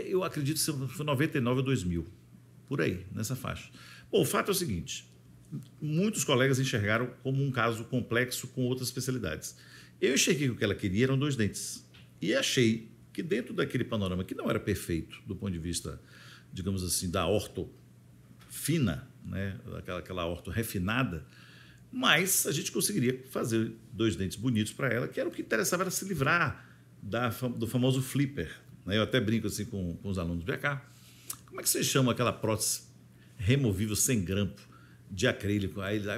Eu acredito que foi 99 ou 2000. Por aí, nessa faixa. Bom, o fato é o seguinte. Muitos colegas enxergaram como um caso complexo com outras especialidades. Eu enxerguei que o que ela queria eram 2 dentes. E achei que dentro daquele panorama, que não era perfeito do ponto de vista, digamos assim, da orto fina, né? aquela orto refinada, mas a gente conseguiria fazer 2 dentes bonitos para ela, que era o que interessava, era se livrar do famoso flipper. Né? Eu até brinco assim com os alunos, vem cá, como é que você chama aquela prótese removível sem grampo, de acrílico? Aí ele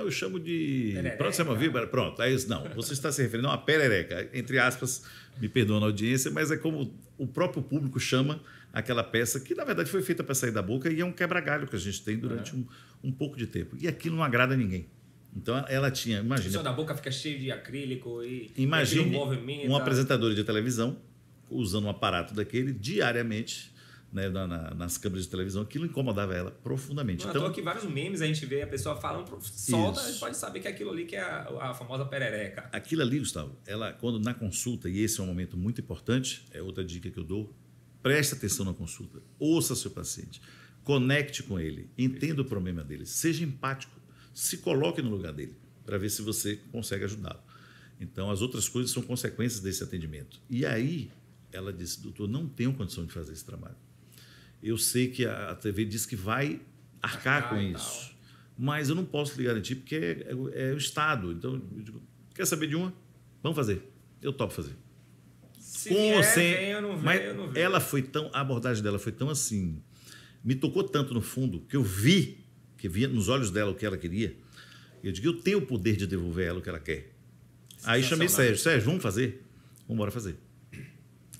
eu chamo de prótese removível. Pronto, aí eles, não, você está se referindo a uma perereca, entre aspas, me perdoa na audiência, mas é como o próprio público chama aquela peça que, na verdade, foi feita para sair da boca e é um quebra-galho que a gente tem durante um pouco de tempo. E aquilo não agrada a ninguém. Então, ela tinha, imagina... O som da boca fica cheio de acrílico e... Imagine um apresentador de televisão usando um aparato daquele diariamente... Né, nas câmeras de televisão, aquilo incomodava ela profundamente. Então, aqui vários memes a gente vê a pessoa falando, solta, a gente pode saber que aquilo ali que é a famosa perereca. Aquilo ali, Gustavo, ela, quando na consulta, e esse é um momento muito importante, é outra dica que eu dou, preste atenção na consulta, ouça seu paciente, conecte com ele, entenda o problema dele, seja empático, se coloque no lugar dele, para ver se você consegue ajudá-lo. Então, as outras coisas são consequências desse atendimento. E aí, ela disse, doutor, não tenho condição de fazer esse trabalho. Eu sei que a TV diz que vai arcar com isso, mas eu não posso lhe garantir porque é o Estado. Então, eu digo, quer saber de uma? Vamos fazer. Eu topo fazer. Se vem, eu não vejo. A abordagem dela foi tão assim, me tocou tanto no fundo, que eu via nos olhos dela o que ela queria. Eu digo, eu tenho o poder de devolver ela o que ela quer. Aí chamei Sérgio, vamos fazer? Vamos embora fazer.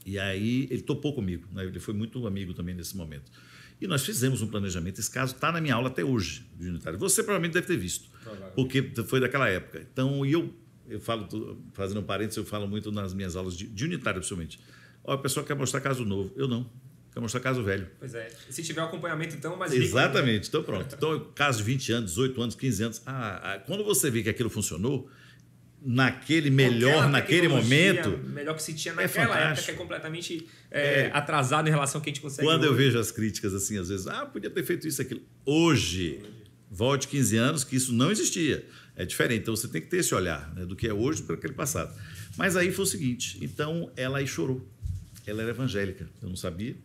E aí ele topou comigo, né? Ele foi muito amigo também nesse momento. E nós fizemos um planejamento. Esse caso está na minha aula até hoje, de unitário. Você provavelmente deve ter visto, porque foi daquela época. Então, eu falo, fazendo um parênteses, eu falo muito nas minhas aulas de unitário, principalmente. A pessoa quer mostrar caso novo. Eu não. Quero mostrar caso velho. Pois é. E se tiver acompanhamento, então, mais exatamente. Rico, né? Então, pronto. Então, caso de 20 anos, 18 anos, 15 anos. Quando você vê que aquilo funcionou, naquele momento... melhor que se tinha naquela época, que é completamente atrasado em relação ao que a gente consegue Quando hoje. Eu vejo as críticas, assim, às vezes, podia ter feito isso, aquilo. Hoje, volte 15 anos, que isso não existia. É diferente. Então, você tem que ter esse olhar, né, do que é hoje para aquele passado. Mas aí foi o seguinte, então, ela aí chorou. Ela era evangélica, eu não sabia.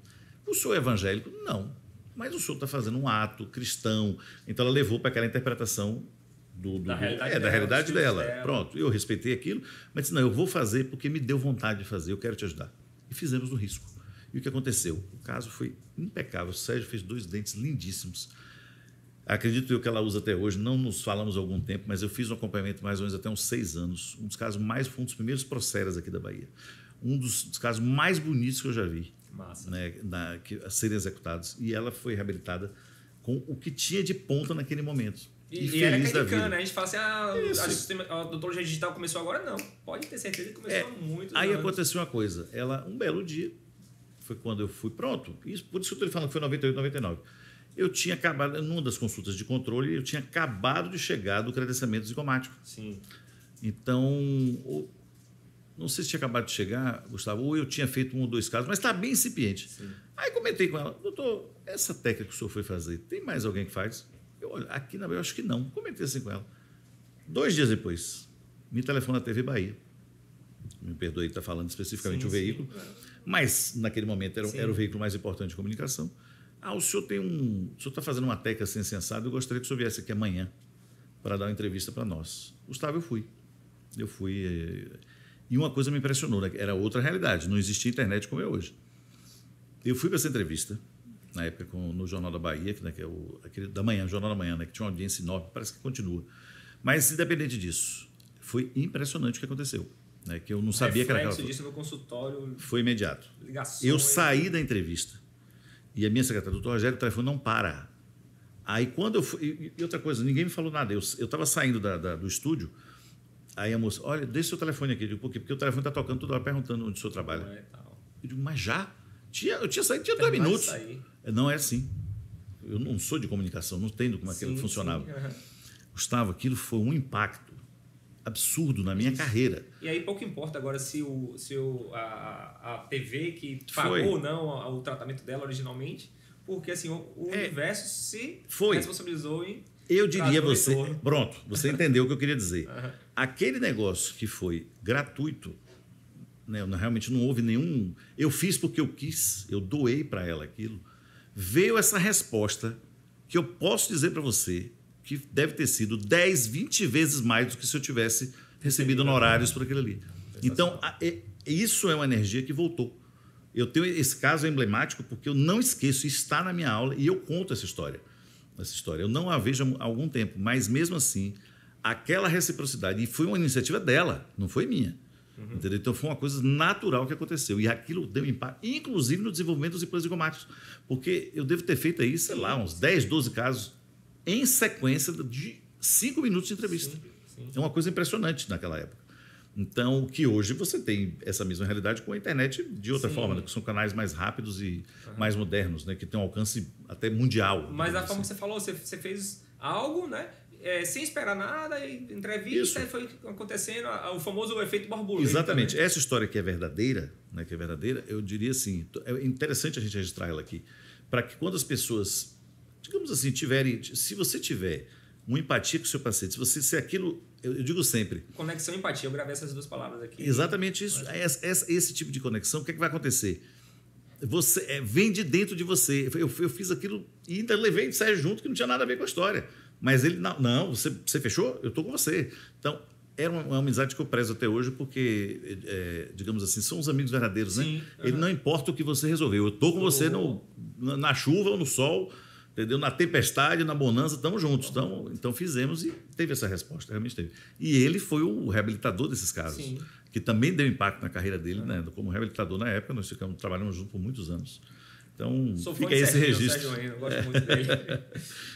O senhor é evangélico? Não. Mas o senhor está fazendo um ato cristão. Então, ela levou para aquela interpretação da realidade dela. Pronto, eu respeitei aquilo, mas disse, não, eu vou fazer porque me deu vontade de fazer, eu quero te ajudar. E fizemos no risco. E o que aconteceu? O caso foi impecável. O Sérgio fez 2 dentes lindíssimos. Acredito eu que ela usa até hoje, não nos falamos há algum tempo, mas eu fiz um acompanhamento mais ou menos até uns 6 anos. Um dos casos mais, um dos primeiros processos aqui da Bahia. Um dos casos mais bonitos que eu já vi. Massa. Né, a serem executados. E ela foi reabilitada com o que tinha de ponta naquele momento. E era criticando, né? A gente fala assim, a odontologia digital começou agora? Não. Pode ter certeza que começou há muitos aí anos. aconteceu uma coisa. Ela, um belo dia, foi quando eu fui pronto. Por isso que eu estou falando que foi 98, 99. Eu tinha acabado, numa das consultas de controle, eu tinha acabado de chegar do credenciamento zigomático. Sim. Então, não sei se tinha acabado de chegar, Gustavo, ou eu tinha feito 1 ou 2 casos, mas está bem incipiente. Sim. Aí comentei com ela, doutor, essa técnica que o senhor foi fazer, tem mais alguém que faz? Olha, aqui na Bahia eu acho que não. Comentei assim com ela. 2 dias depois, me telefona a TV Bahia. Me perdoe estar falando especificamente o veículo, mas naquele momento era o veículo mais importante de comunicação. O senhor está fazendo uma técnica assim sensada, eu gostaria que o senhor viesse aqui amanhã para dar uma entrevista para nós. Gustavo, eu fui. E uma coisa me impressionou, né? Era outra realidade, não existia internet como é hoje. Eu fui para essa entrevista, na época no Jornal da Bahia, né, que é aquele da manhã, Jornal da Manhã, né, que tinha uma audiência enorme, parece que continua. Mas, independente disso, foi impressionante o que aconteceu. Né, que eu não sabia que era aquela coisa. Disso no consultório. Foi imediato. Ligações. Eu saí da entrevista e a minha secretária, doutor Rogério, o telefone não para. Aí, quando eu fui. E outra coisa, ninguém me falou nada. Eu estava saindo do estúdio. Aí a moça, olha, deixa o seu telefone aqui. Eu digo, por quê? Porque o telefone está tocando toda hora perguntando onde o senhor trabalha. Eu digo, mas já? Eu tinha saído, tinha 2 minutos. Não é assim. Eu não sou de comunicação, não entendo como aquilo funcionava. Gustavo, aquilo foi um impacto absurdo na minha carreira. E aí pouco importa agora se a TV que pagou ou não o tratamento dela originalmente, porque assim, o universo se responsabilizou em... Eu diria você... Pronto, você entendeu o que eu queria dizer. Aquele negócio que foi gratuito, né, realmente não houve nenhum... Eu fiz porque eu quis, eu doei para ela aquilo. Veio essa resposta que eu posso dizer para você que deve ter sido 10, 20 vezes mais do que se eu tivesse recebido honorários por aquilo ali. Então, isso é uma energia que voltou. Eu tenho esse caso emblemático porque eu não esqueço, está na minha aula e eu conto essa história. Eu não a vejo há algum tempo, mas mesmo assim, aquela reciprocidade, e foi uma iniciativa dela, não foi minha. Entendeu? Então foi uma coisa natural que aconteceu. E aquilo deu impacto, inclusive no desenvolvimento dos implantes zigomáticos. Porque eu devo ter feito aí, sei lá, uns 10, 12 casos em sequência de 5 minutos de entrevista. Sim. É uma coisa impressionante naquela época. Então, que hoje você tem essa mesma realidade com a internet de outra forma, né? Que são canais mais rápidos e mais modernos, né? Que tem um alcance até mundial. Mas da forma que você falou, você fez algo, né? Sem esperar nada, entrevista, e foi acontecendo o famoso efeito borboleta. Exatamente. Né? Essa história que é verdadeira, né? Eu diria assim, é interessante a gente registrar ela aqui, para que quando as pessoas, digamos assim, se você tiver uma empatia com o seu paciente, se aquilo, eu digo sempre... Conexão e empatia, eu gravei essas 2 palavras aqui. Exatamente isso. Esse tipo de conexão, o que é que vai acontecer? Vem de dentro de você. Eu fiz aquilo e ainda levei o Sérgio junto, que não tinha nada a ver com a história. Mas ele, não, você fechou? Eu estou com você. Então, era uma amizade que eu prezo até hoje, porque, digamos assim, são os amigos verdadeiros, né? Ele não importa o que você resolveu. Eu estou com você na chuva ou no sol, entendeu? Na tempestade, na bonança, estamos juntos. Então fizemos e teve essa resposta, realmente teve. E ele foi o reabilitador desses casos, que também deu impacto na carreira dele, né? Como reabilitador na época, nós trabalhamos juntos por muitos anos. Então, fica aí esse registro. Sérgio, eu gosto muito dele.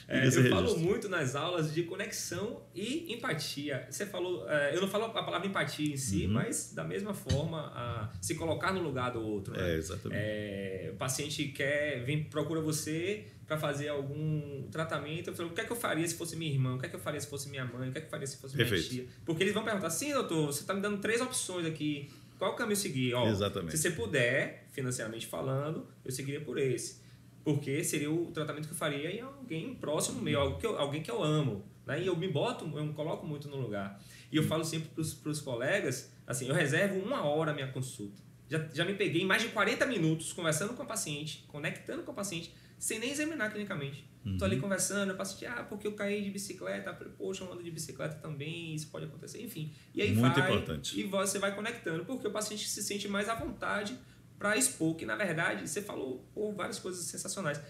Eu falo muito nas aulas de conexão e empatia. Você falou, eu não falo a palavra empatia em si, mas da mesma forma, se colocar no lugar do outro. Né? Exatamente. O paciente procura você para fazer algum tratamento. Eu falo, o que é que eu faria se fosse minha irmã? O que é que eu faria se fosse minha mãe? O que é que eu faria se fosse minha tia? Porque eles vão perguntar, sim, doutor, você está me dando 3 opções aqui. Qual o caminho seguir? Exatamente. Se você puder, financeiramente falando, eu seguiria por esse. Porque seria o tratamento que eu faria em alguém próximo meu, alguém que eu amo. Né? E eu me coloco muito no lugar. E eu falo sempre para os colegas, assim, eu reservo 1 hora a minha consulta. Já me peguei mais de 40 minutos conversando com a paciente, conectando com a paciente, sem nem examinar clinicamente. Estou ali conversando, o paciente, porque eu caí de bicicleta, poxa, eu ando de bicicleta também, isso pode acontecer, enfim. E aí muito importante. E você vai conectando, porque o paciente se sente mais à vontade para expor que, na verdade, você falou várias coisas sensacionais.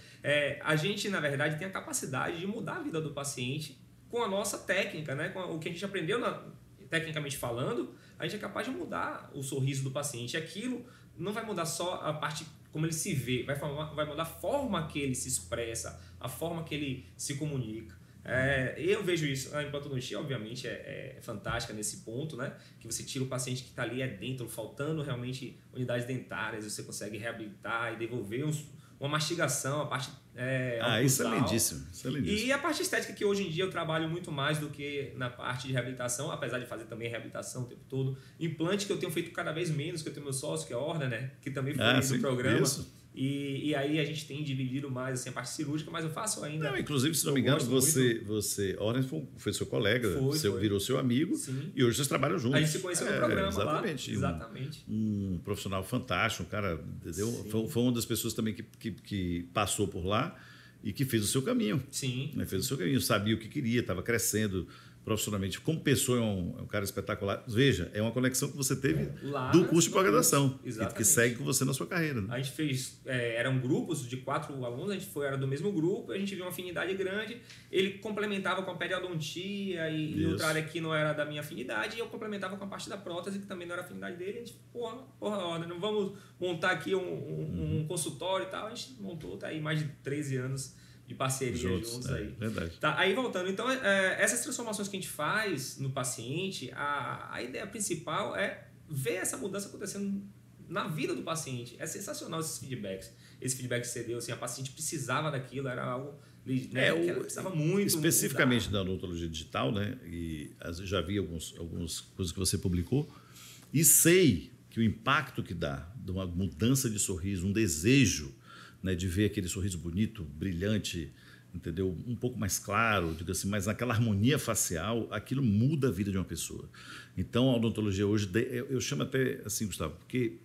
A gente, na verdade, tem a capacidade de mudar a vida do paciente com a nossa técnica, né? Com o que a gente aprendeu, tecnicamente falando, a gente é capaz de mudar o sorriso do paciente. Aquilo não vai mudar só a parte como ele se vê, vai mudar a forma que ele se expressa, a forma que ele se comunica. Eu vejo isso, a implantodontia obviamente é fantástica nesse ponto, né? Que você tira o paciente que está ali dentro, faltando realmente unidades dentárias, você consegue reabilitar e devolver uma mastigação, a parte isso é lindíssimo, isso é lindíssimo. E a parte estética, que hoje em dia eu trabalho muito mais do que na parte de reabilitação, apesar de fazer também reabilitação o tempo todo. Implante que eu tenho feito cada vez menos, que eu tenho meu sócio, que é a Orna, né? Que também foi do programa. Isso. E aí a gente tem dividido mais assim, a parte cirúrgica, mas eu faço ainda. Não, inclusive, se não me engano, você Orna foi seu colega, virou seu amigo. Sim. E hoje vocês trabalham juntos. A gente se conheceu no programa exatamente, lá. Exatamente. Um profissional fantástico, um cara, entendeu? Foi uma das pessoas também que passou por lá e que fez o seu caminho. Sim. Né? Fez o seu caminho, sabia o que queria, estava crescendo profissionalmente. Como pessoa, é um cara espetacular. Veja, é uma conexão que você teve lá do curso de pós-graduação, que segue com você na sua carreira. Né? A gente fez, eram grupos de 4 alunos, a gente era do mesmo grupo, a gente viu uma afinidade grande, ele complementava com a periodontia e outra área que não era da minha afinidade, e eu complementava com a parte da prótese, que também não era afinidade dele. A gente, não vamos montar aqui um consultório e tal. A gente montou, tá aí mais de 13 anos de parceria juntos aí. Verdade. Tá, aí voltando, então essas transformações que a gente faz no paciente, a ideia principal é ver essa mudança acontecendo na vida do paciente. É sensacional esses feedbacks. Esse feedback que você deu, assim, a paciente precisava daquilo, era algo, né, que ela precisava muito. Especificamente da odontologia digital, né? E já vi algumas coisas que você publicou e sei que o impacto que dá de uma mudança de sorriso, um desejo, né, de ver aquele sorriso bonito, brilhante, entendeu? Um pouco mais claro, diga assim, mas naquela harmonia facial, aquilo muda a vida de uma pessoa. Então, a odontologia hoje, eu chamo até assim, Gustavo, porque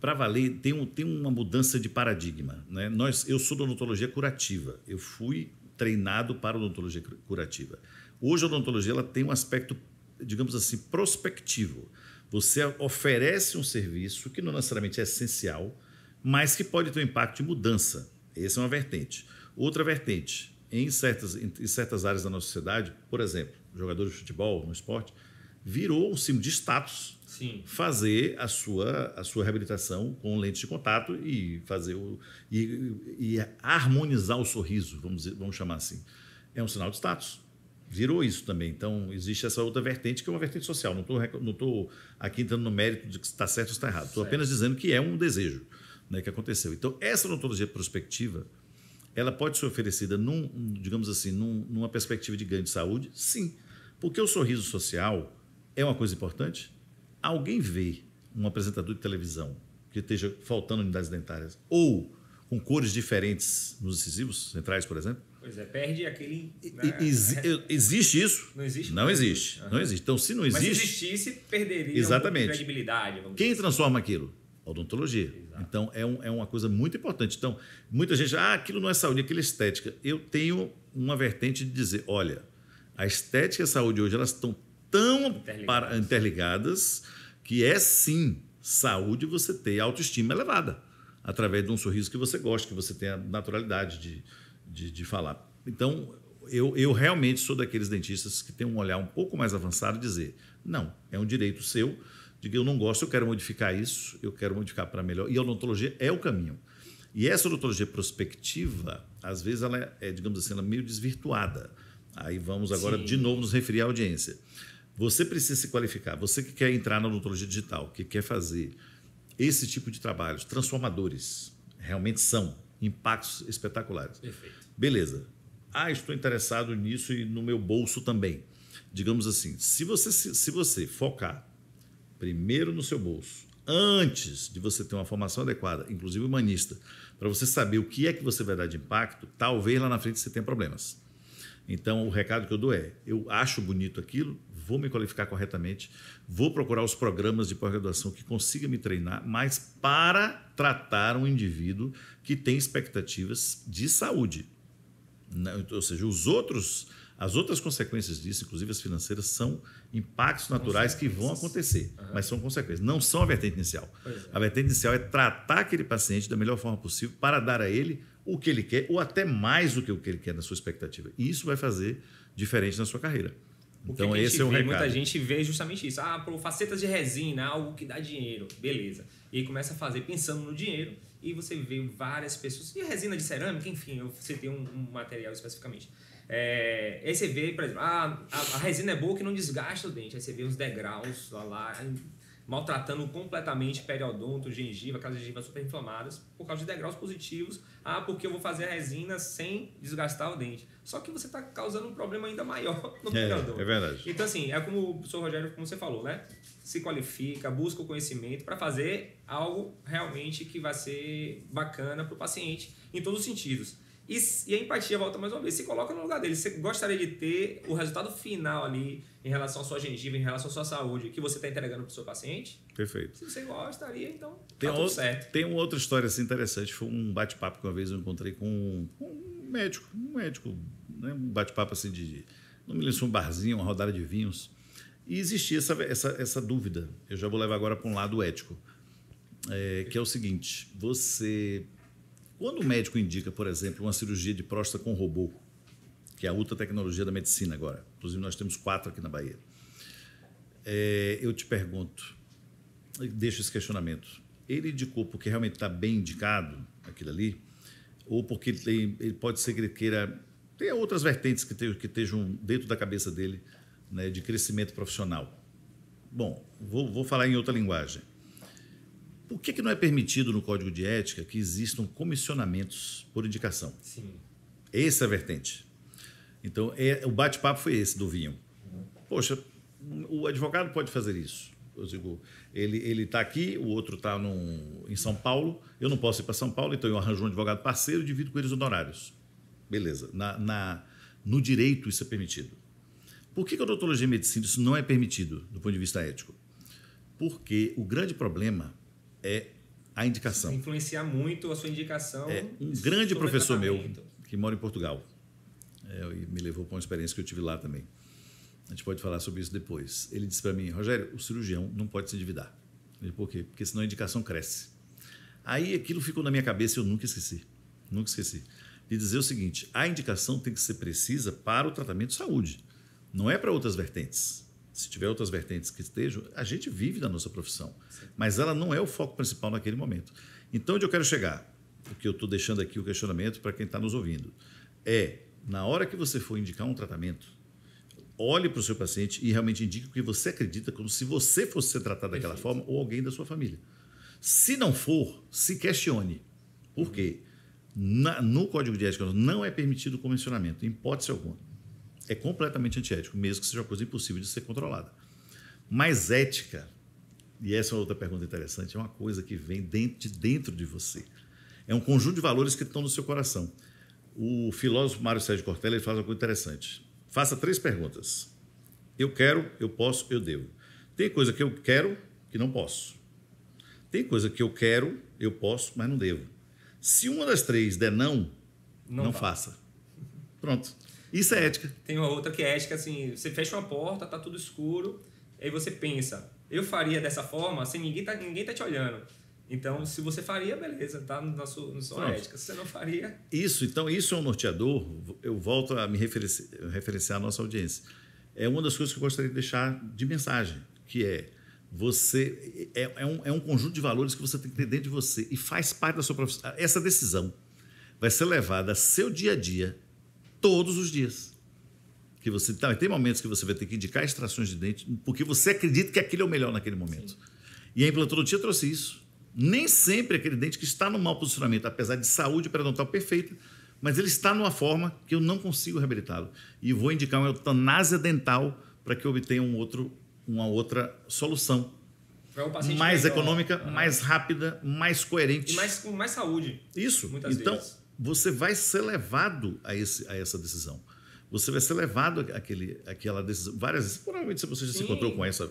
para valer tem uma mudança de paradigma. Né? Eu sou da odontologia curativa, eu fui treinado para a odontologia curativa. Hoje a odontologia ela tem um aspecto, digamos assim, prospectivo. Você oferece um serviço que não necessariamente é essencial, mas que pode ter um impacto de mudança. Essa é uma vertente. Outra vertente, em certas áreas da nossa sociedade, por exemplo, jogadores de futebol, no esporte, virou um símbolo de status. Sim. Fazer a sua reabilitação com lente de contato e fazer e harmonizar o sorriso, vamos chamar assim. É um sinal de status. Virou isso também. Então, existe essa outra vertente, que é uma vertente social. Não estou aqui entrando no mérito de que está certo ou está errado. Estou apenas dizendo que é um desejo, né, que aconteceu. Então, essa odontologia prospectiva, ela pode ser oferecida, digamos assim, numa perspectiva de ganho de saúde? Sim. Porque o sorriso social é uma coisa importante. Alguém vê um apresentador de televisão que esteja faltando unidades dentárias ou com cores diferentes nos incisivos centrais, por exemplo? Pois é, perde aquele... Existe isso? Não existe? Não existe. Não existe. Então, se não existe... Mas se existisse, perderia exatamente. Um pouco de credibilidade. Quem transforma aquilo? A odontologia. Exato. Então, é uma coisa muito importante. Então, muita gente... aquilo não é saúde, aquilo é estética. Eu tenho uma vertente de dizer, olha, a estética e a saúde hoje, elas estão tão interligadas que é sim saúde você ter autoestima elevada através de um sorriso que você gosta, que você tenha naturalidade de falar. Então, eu realmente sou daqueles dentistas que tem um olhar um pouco mais avançado e dizer, não, é um direito seu, de que eu não gosto, eu quero modificar isso, eu quero modificar para melhor, e a odontologia é o caminho. E essa odontologia prospectiva, às vezes, ela é, digamos assim, ela é meio desvirtuada. Aí vamos agora, de novo, nos referir à audiência. Você precisa se qualificar. Você que quer entrar na odontologia digital, que quer fazer esse tipo de trabalhos transformadores, realmente são impactos espetaculares. Perfeito. Beleza. Estou interessado nisso e no meu bolso também. Digamos assim, se você focar primeiro no seu bolso, antes de você ter uma formação adequada, inclusive humanista, para você saber o que é que você vai dar de impacto, talvez lá na frente você tenha problemas. Então, o recado que eu dou é, eu acho bonito aquilo, vou me qualificar corretamente, vou procurar os programas de pós-graduação que consigam me treinar, mas para tratar um indivíduo que tem expectativas de saúde. Ou seja, As outras consequências disso, inclusive as financeiras, são impactos naturais que vão acontecer, mas são consequências, não são a vertente inicial. A vertente inicial é tratar aquele paciente da melhor forma possível para dar a ele o que ele quer ou até mais do que o que ele quer na sua expectativa. E isso vai fazer diferente na sua carreira. Então esse é o recado. Muita gente vê justamente isso. Facetas de resina, algo que dá dinheiro. Beleza. E aí começa a fazer pensando no dinheiro e você vê várias pessoas. E resina de cerâmica, enfim, eu citei um material especificamente. Aí você vê, por exemplo, a resina é boa que não desgasta o dente. Aí você vê uns degraus lá, maltratando completamente periodonto, gengiva, aquelas gengivas super inflamadas, por causa de degraus positivos. Porque eu vou fazer a resina sem desgastar o dente. Só que você está causando um problema ainda maior no periodonto. É verdade. Então, assim, é como o professor Rogério, como você falou, né? Se qualifica, busca o conhecimento para fazer algo realmente que vai ser bacana para o paciente em todos os sentidos. E a empatia volta mais uma vez, se coloca no lugar dele. Você gostaria de ter o resultado final ali em relação à sua gengiva, em relação à sua saúde, que você está entregando para o seu paciente? Perfeito. Se você gostaria, então tá tudo certo. Tem uma outra história assim, interessante. Foi um bate-papo que uma vez eu encontrei com um médico, né? Um bate-papo assim de... Não me lembro se um barzinho, uma rodada de vinhos. E existia essa dúvida. Eu já vou levar agora para um lado ético. Que é o seguinte, quando o médico indica, por exemplo, uma cirurgia de próstata com robô, que é a ultra tecnologia da medicina agora, inclusive nós temos 4 aqui na Bahia, eu te pergunto, deixo esse questionamento, ele indicou porque realmente está bem indicado aquilo ali, ou porque ele pode ser que ele queira ter outras vertentes que estejam dentro da cabeça dele, né, de crescimento profissional? Bom, vou falar em outra linguagem. Por que não é permitido no Código de Ética que existam comissionamentos por indicação? Sim. Essa é a vertente. Então, o bate-papo foi esse do vinho. Poxa, o advogado pode fazer isso. Eu digo, ele está aqui, o outro está em São Paulo, eu não posso ir para São Paulo, então eu arranjo um advogado parceiro e divido com eles os honorários. Beleza. No direito isso é permitido. Por que a odontologia e medicina isso não é permitido do ponto de vista ético? Porque o grande problema é a indicação. Vai influenciar muito a sua indicação. Um grande professor meu, que mora em Portugal, e me levou para uma experiência que eu tive lá também. A gente pode falar sobre isso depois. Ele disse para mim, Rogério, o cirurgião não pode se endividar. Por quê? Porque senão a indicação cresce. Aí aquilo ficou na minha cabeça e eu nunca esqueci. Nunca esqueci. De dizer o seguinte, a indicação tem que ser precisa para o tratamento de saúde. Não é para outras vertentes. Se tiver outras vertentes que estejam, a gente vive da nossa profissão. Sim. Mas ela não é o foco principal naquele momento. Então, onde eu quero chegar? O que eu estou deixando aqui o questionamento para quem está nos ouvindo. Na hora que você for indicar um tratamento, olhe para o seu paciente e realmente indique o que você acredita, como se você fosse ser tratado daquela forma ou alguém da sua família. Se não for, se questione. Por quê? No Código de Ética não é permitido o convencionamento, em hipótese alguma. É completamente antiético, mesmo que seja uma coisa impossível de ser controlada. Mas ética, e essa é outra pergunta interessante, é uma coisa que vem dentro de você. É um conjunto de valores que estão no seu coração. O filósofo Mário Sérgio Cortella ele faz uma coisa interessante. Faça 3 perguntas. Eu quero, eu posso, eu devo. Tem coisa que eu quero que não posso. Tem coisa que eu quero, eu posso, mas não devo. Se uma das 3 der não faça. Pronto. Isso é ética. Tem uma outra que é ética, assim, você fecha uma porta, tá tudo escuro, aí você pensa, eu faria dessa forma, assim, ninguém tá te olhando. Então, se você faria, beleza, tá na sua ética. Se você não faria... Isso é um norteador, eu volto a me referenciar à nossa audiência. É uma das coisas que eu gostaria de deixar de mensagem, que é um conjunto de valores que você tem que ter dentro de você e faz parte da sua profissão. Essa decisão vai ser levada a seu dia a dia, todos os dias. Tem momentos que você vai ter que indicar extrações de dente porque você acredita que aquilo é o melhor naquele momento. Sim. E a implantodontia trouxe isso. Nem sempre aquele dente que está no mau posicionamento, apesar de saúde periodontal perfeita, mas ele está numa forma que eu não consigo reabilitá-lo. E vou indicar uma eutanásia dental para que eu obtenha uma outra solução. Mais econômica, mais rápida, mais coerente. E com mais saúde. Isso. Muitas vezes. Você vai ser levado a essa decisão. Você vai ser levado àquela decisão. Várias vezes, provavelmente você já se encontrou com esse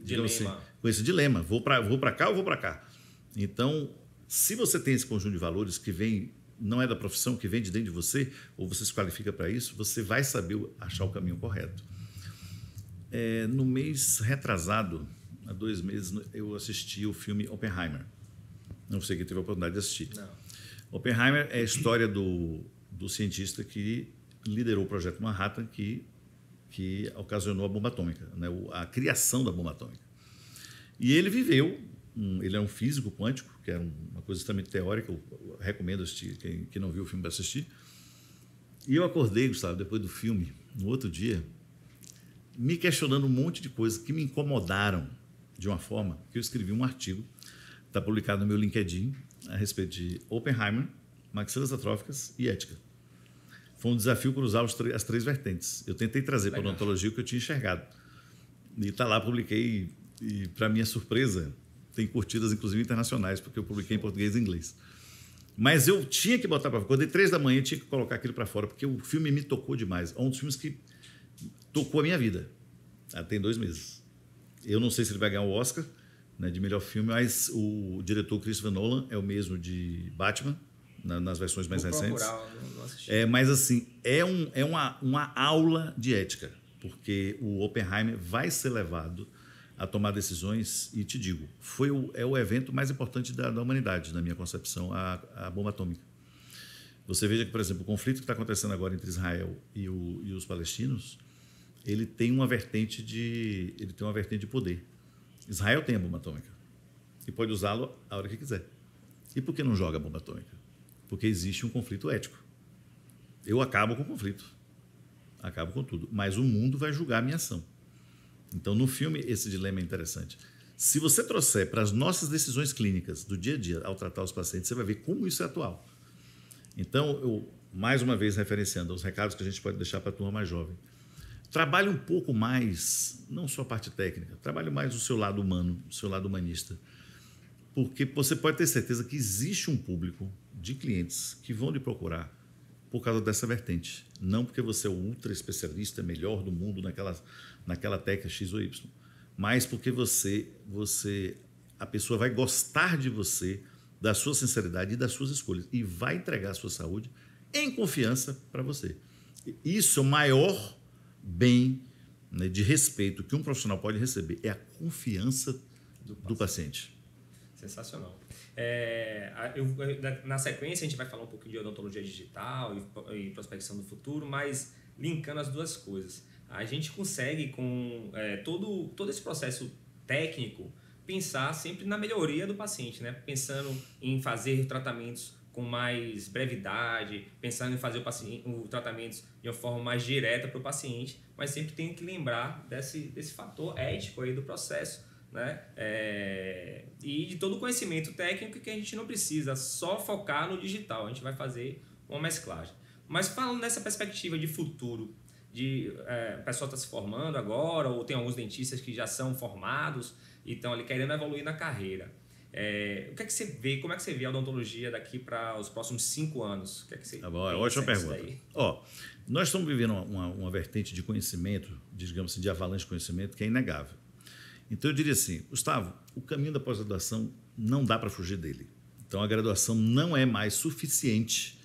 dilema. Assim, com esse dilema. Vou para cá ou vou para cá? Então, se você tem esse conjunto de valores que vem não é da profissão, que vem de dentro de você, ou você se qualifica para isso, você vai saber achar o caminho correto. No mês retrasado, há 2 meses, eu assisti o filme Oppenheimer. Não sei quem teve a oportunidade de assistir. Não. Oppenheimer é a história do cientista que liderou o projeto Manhattan, que ocasionou a bomba atômica, né? A criação da bomba atômica. E ele viveu, ele é um físico quântico, que é uma coisa extremamente teórica, eu recomendo assistir, quem não viu o filme para assistir. E eu acordei, Gustavo, depois do filme, no outro dia, me questionando um monte de coisas que me incomodaram de uma forma que eu escrevi um artigo, está publicado no meu LinkedIn, a respeito de Oppenheimer, maxilas atróficas e ética. Foi um desafio cruzar as 3 vertentes. Eu tentei trazer para a odontologia o que eu tinha enxergado. E está lá, publiquei, e para minha surpresa, tem curtidas, inclusive, internacionais, porque eu publiquei em português e inglês. Mas eu tinha que botar para fora. Acordei 3 da manhã e tinha que colocar aquilo para fora, porque o filme me tocou demais. É um dos filmes que tocou a minha vida. Tem 2 meses. Eu não sei se ele vai ganhar o Oscar, né, de melhor filme, mas o diretor Christopher Nolan é o mesmo de Batman, nas versões mais recentes. Não assisti. Mas assim, é uma aula de ética, porque o Oppenheimer vai ser levado a tomar decisões, e te digo, é o evento mais importante da humanidade, na minha concepção, a bomba atômica. Você veja que, por exemplo, o conflito que está acontecendo agora entre Israel e os palestinos, ele tem uma vertente de poder. Israel tem a bomba atômica e pode usá-lo a hora que quiser. E por que não joga a bomba atômica? Porque existe um conflito ético. Eu acabo com o conflito, acabo com tudo, mas o mundo vai julgar a minha ação. Então, no filme, esse dilema é interessante. Se você trouxer para as nossas decisões clínicas do dia a dia, ao tratar os pacientes, você vai ver como isso é atual. Então, eu, mais uma vez, referenciando os recados que a gente pode deixar para a turma mais jovem, trabalhe um pouco mais, não só a parte técnica, trabalhe mais o seu lado humano, o seu lado humanista, porque você pode ter certeza que existe um público de clientes que vão lhe procurar por causa dessa vertente. Não porque você é o ultra especialista, melhor do mundo naquela técnica X ou Y, mas porque a pessoa vai gostar de você, da sua sinceridade e das suas escolhas, e vai entregar a sua saúde em confiança para você. Isso é o maior bem, né, de respeito que um profissional pode receber, é a confiança do paciente. Sensacional. Na sequência, a gente vai falar um pouquinho de odontologia digital e prospecção do futuro, mas linkando as duas coisas. A gente consegue, com todo esse processo técnico, pensar sempre na melhoria do paciente, né? Pensando em fazer tratamentos com mais brevidade, pensando em fazer o tratamento de uma forma mais direta para o paciente, mas sempre tem que lembrar desse fator ético aí do processo, né? E de todo o conhecimento técnico que a gente não precisa só focar no digital, a gente vai fazer uma mesclagem. Mas falando nessa perspectiva de futuro, o pessoal está se formando agora, ou tem alguns dentistas que já são formados e estão ali querendo evoluir na carreira. O que é que você vê? Como é que você vê a odontologia daqui para os próximos 5 anos? O que é que você ótima pergunta. Nós estamos vivendo uma vertente de conhecimento, digamos assim, de avalanche de conhecimento, que é inegável. Então, eu diria assim, Gustavo, o caminho da pós-graduação não dá para fugir dele. Então, a graduação não é mais suficiente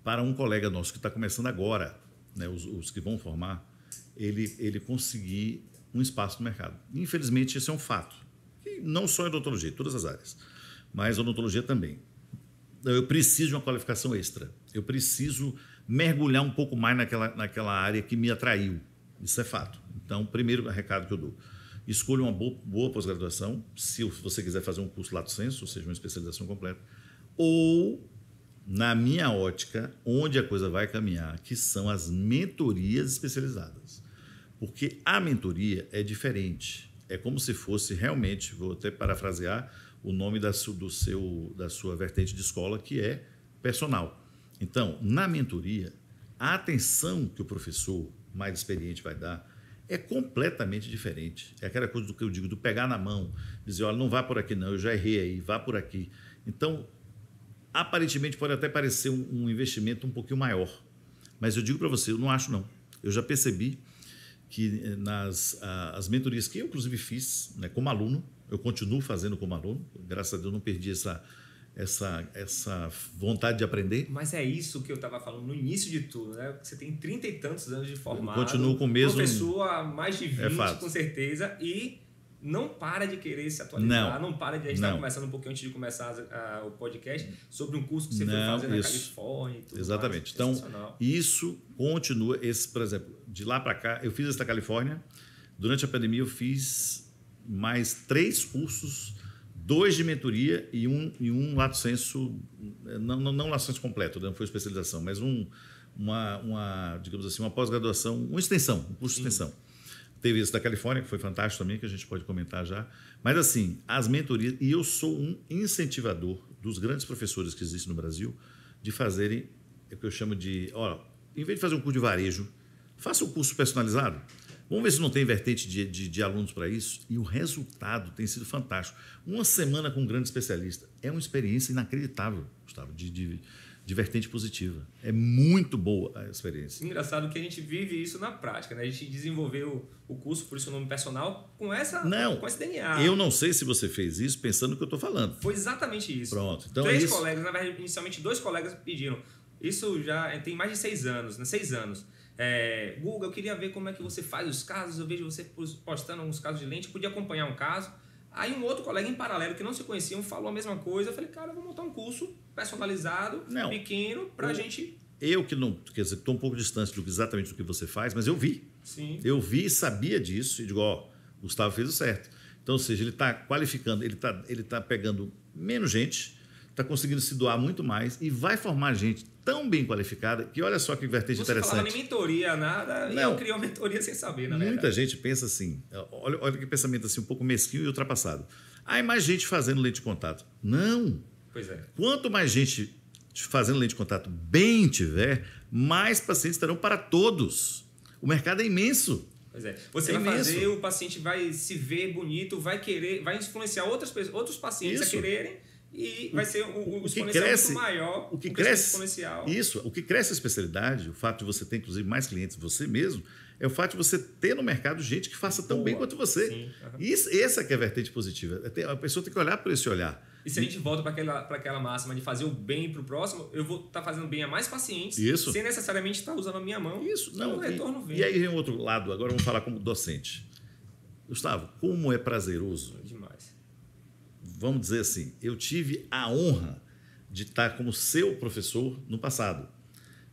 para um colega nosso que está começando agora, né, os que vão formar, ele conseguir um espaço no mercado. Infelizmente, esse é um fato. E não só em odontologia, em todas as áreas, mas a odontologia também. Eu preciso de uma qualificação extra. Eu preciso mergulhar um pouco mais naquela área que me atraiu. Isso é fato. Então, primeiro recado que eu dou. Escolha uma boa pós-graduação, se você quiser fazer um curso lato sensu, ou seja, uma especialização completa, ou, na minha ótica, onde a coisa vai caminhar, que são as mentorias especializadas. Porque a mentoria é diferente. É como se fosse realmente, vou até parafrasear, o nome da sua vertente de escola, que é personal. Então, na mentoria, a atenção que o professor mais experiente vai dar é completamente diferente. É aquela coisa do que eu digo, do pegar na mão, dizer, olha, não vá por aqui não, eu já errei aí, vá por aqui. Então, aparentemente pode até parecer um investimento um pouquinho maior, mas eu digo para você, eu não acho não. Eu já percebi que as mentorias que eu, inclusive, fiz, né, como aluno, eu continuo fazendo como aluno, graças a Deus não perdi essa vontade de aprender. Mas é isso que eu estava falando no início de tudo, né? Você tem 30 e tantos anos de formado. Continuo com o mesmo... Professor há mais de 20, com certeza, e não para de querer se atualizar, não para de... A gente estava conversando um pouquinho antes de começar o podcast sobre um curso que você foi fazer na Califórnia e tudo. Exatamente. Então, isso continua. Por exemplo, de lá para cá, eu fiz essa Califórnia. Durante a pandemia, eu fiz mais 3 cursos, 2 de mentoria e um lato sensu, não lato sensu completo, não foi especialização, mas digamos assim, uma pós-graduação, uma extensão, um curso de extensão. Teve esse da Califórnia, que foi fantástico também, que a gente pode comentar já. Mas, assim, as mentorias... E eu sou um incentivador dos grandes professores que existem no Brasil de fazerem o que eu chamo de... em vez de fazer um curso de varejo, faça um curso personalizado. Vamos ver se não tem vertente de alunos para isso. E o resultado tem sido fantástico. Uma semana com um grande especialista é uma experiência inacreditável, Gustavo, de vertente positiva. É muito boa a experiência. Engraçado que a gente vive isso na prática, né? A gente desenvolveu o curso, por isso o nome personal, com esse DNA. Eu não sei se você fez isso pensando no que eu estou falando. Foi exatamente isso. Pronto. Então 3 colegas, na verdade, inicialmente 2 colegas pediram. Isso já tem mais de 6 anos, né? 6 anos. Guga, eu queria ver como é que você faz os casos, eu vejo você postando alguns casos de lente, podia acompanhar um caso. Aí um outro colega em paralelo que não se conheciam falou a mesma coisa. Eu falei, cara, eu vou montar um curso personalizado, pequeno, pra gente... Eu que não, quer dizer, estou um pouco distante exatamente do que você faz, mas eu vi. Sim. Eu vi, sabia disso e digo, Gustavo fez o certo. Então, ou seja, ele está qualificando, ele tá pegando menos gente, está conseguindo se doar muito mais e vai formar gente tão bem qualificada que olha só que vertente interessante. Você falava em mentoria, nada, e eu criei uma mentoria sem saber, na verdade. Muita gente pensa assim, olha que pensamento assim um pouco mesquinho e ultrapassado. Mais gente fazendo lente de contato. Não. Pois é. Quanto mais gente fazendo lente de contato bem tiver, mais pacientes terão para todos. O mercado é imenso. Pois é. Você vai fazer, o paciente vai se ver bonito, vai influenciar outros pacientes a quererem. E vai ser o exponencial muito maior. O que cresce a especialidade, o fato de você ter, inclusive, mais clientes você mesmo, é o fato de você ter no mercado gente que faça tão bem quanto você. Sim, Essa que é a vertente positiva. A pessoa tem que olhar por esse olhar. E se a gente volta para aquela máxima de fazer o bem para o próximo, eu vou estar fazendo bem a mais pacientes, sem necessariamente estar usando a minha mão. Isso. Não, o retorno vem. E aí vem o outro lado, agora vamos falar como docente. Gustavo, como é prazeroso. Demais. Vamos dizer assim, eu tive a honra de estar como seu professor no passado.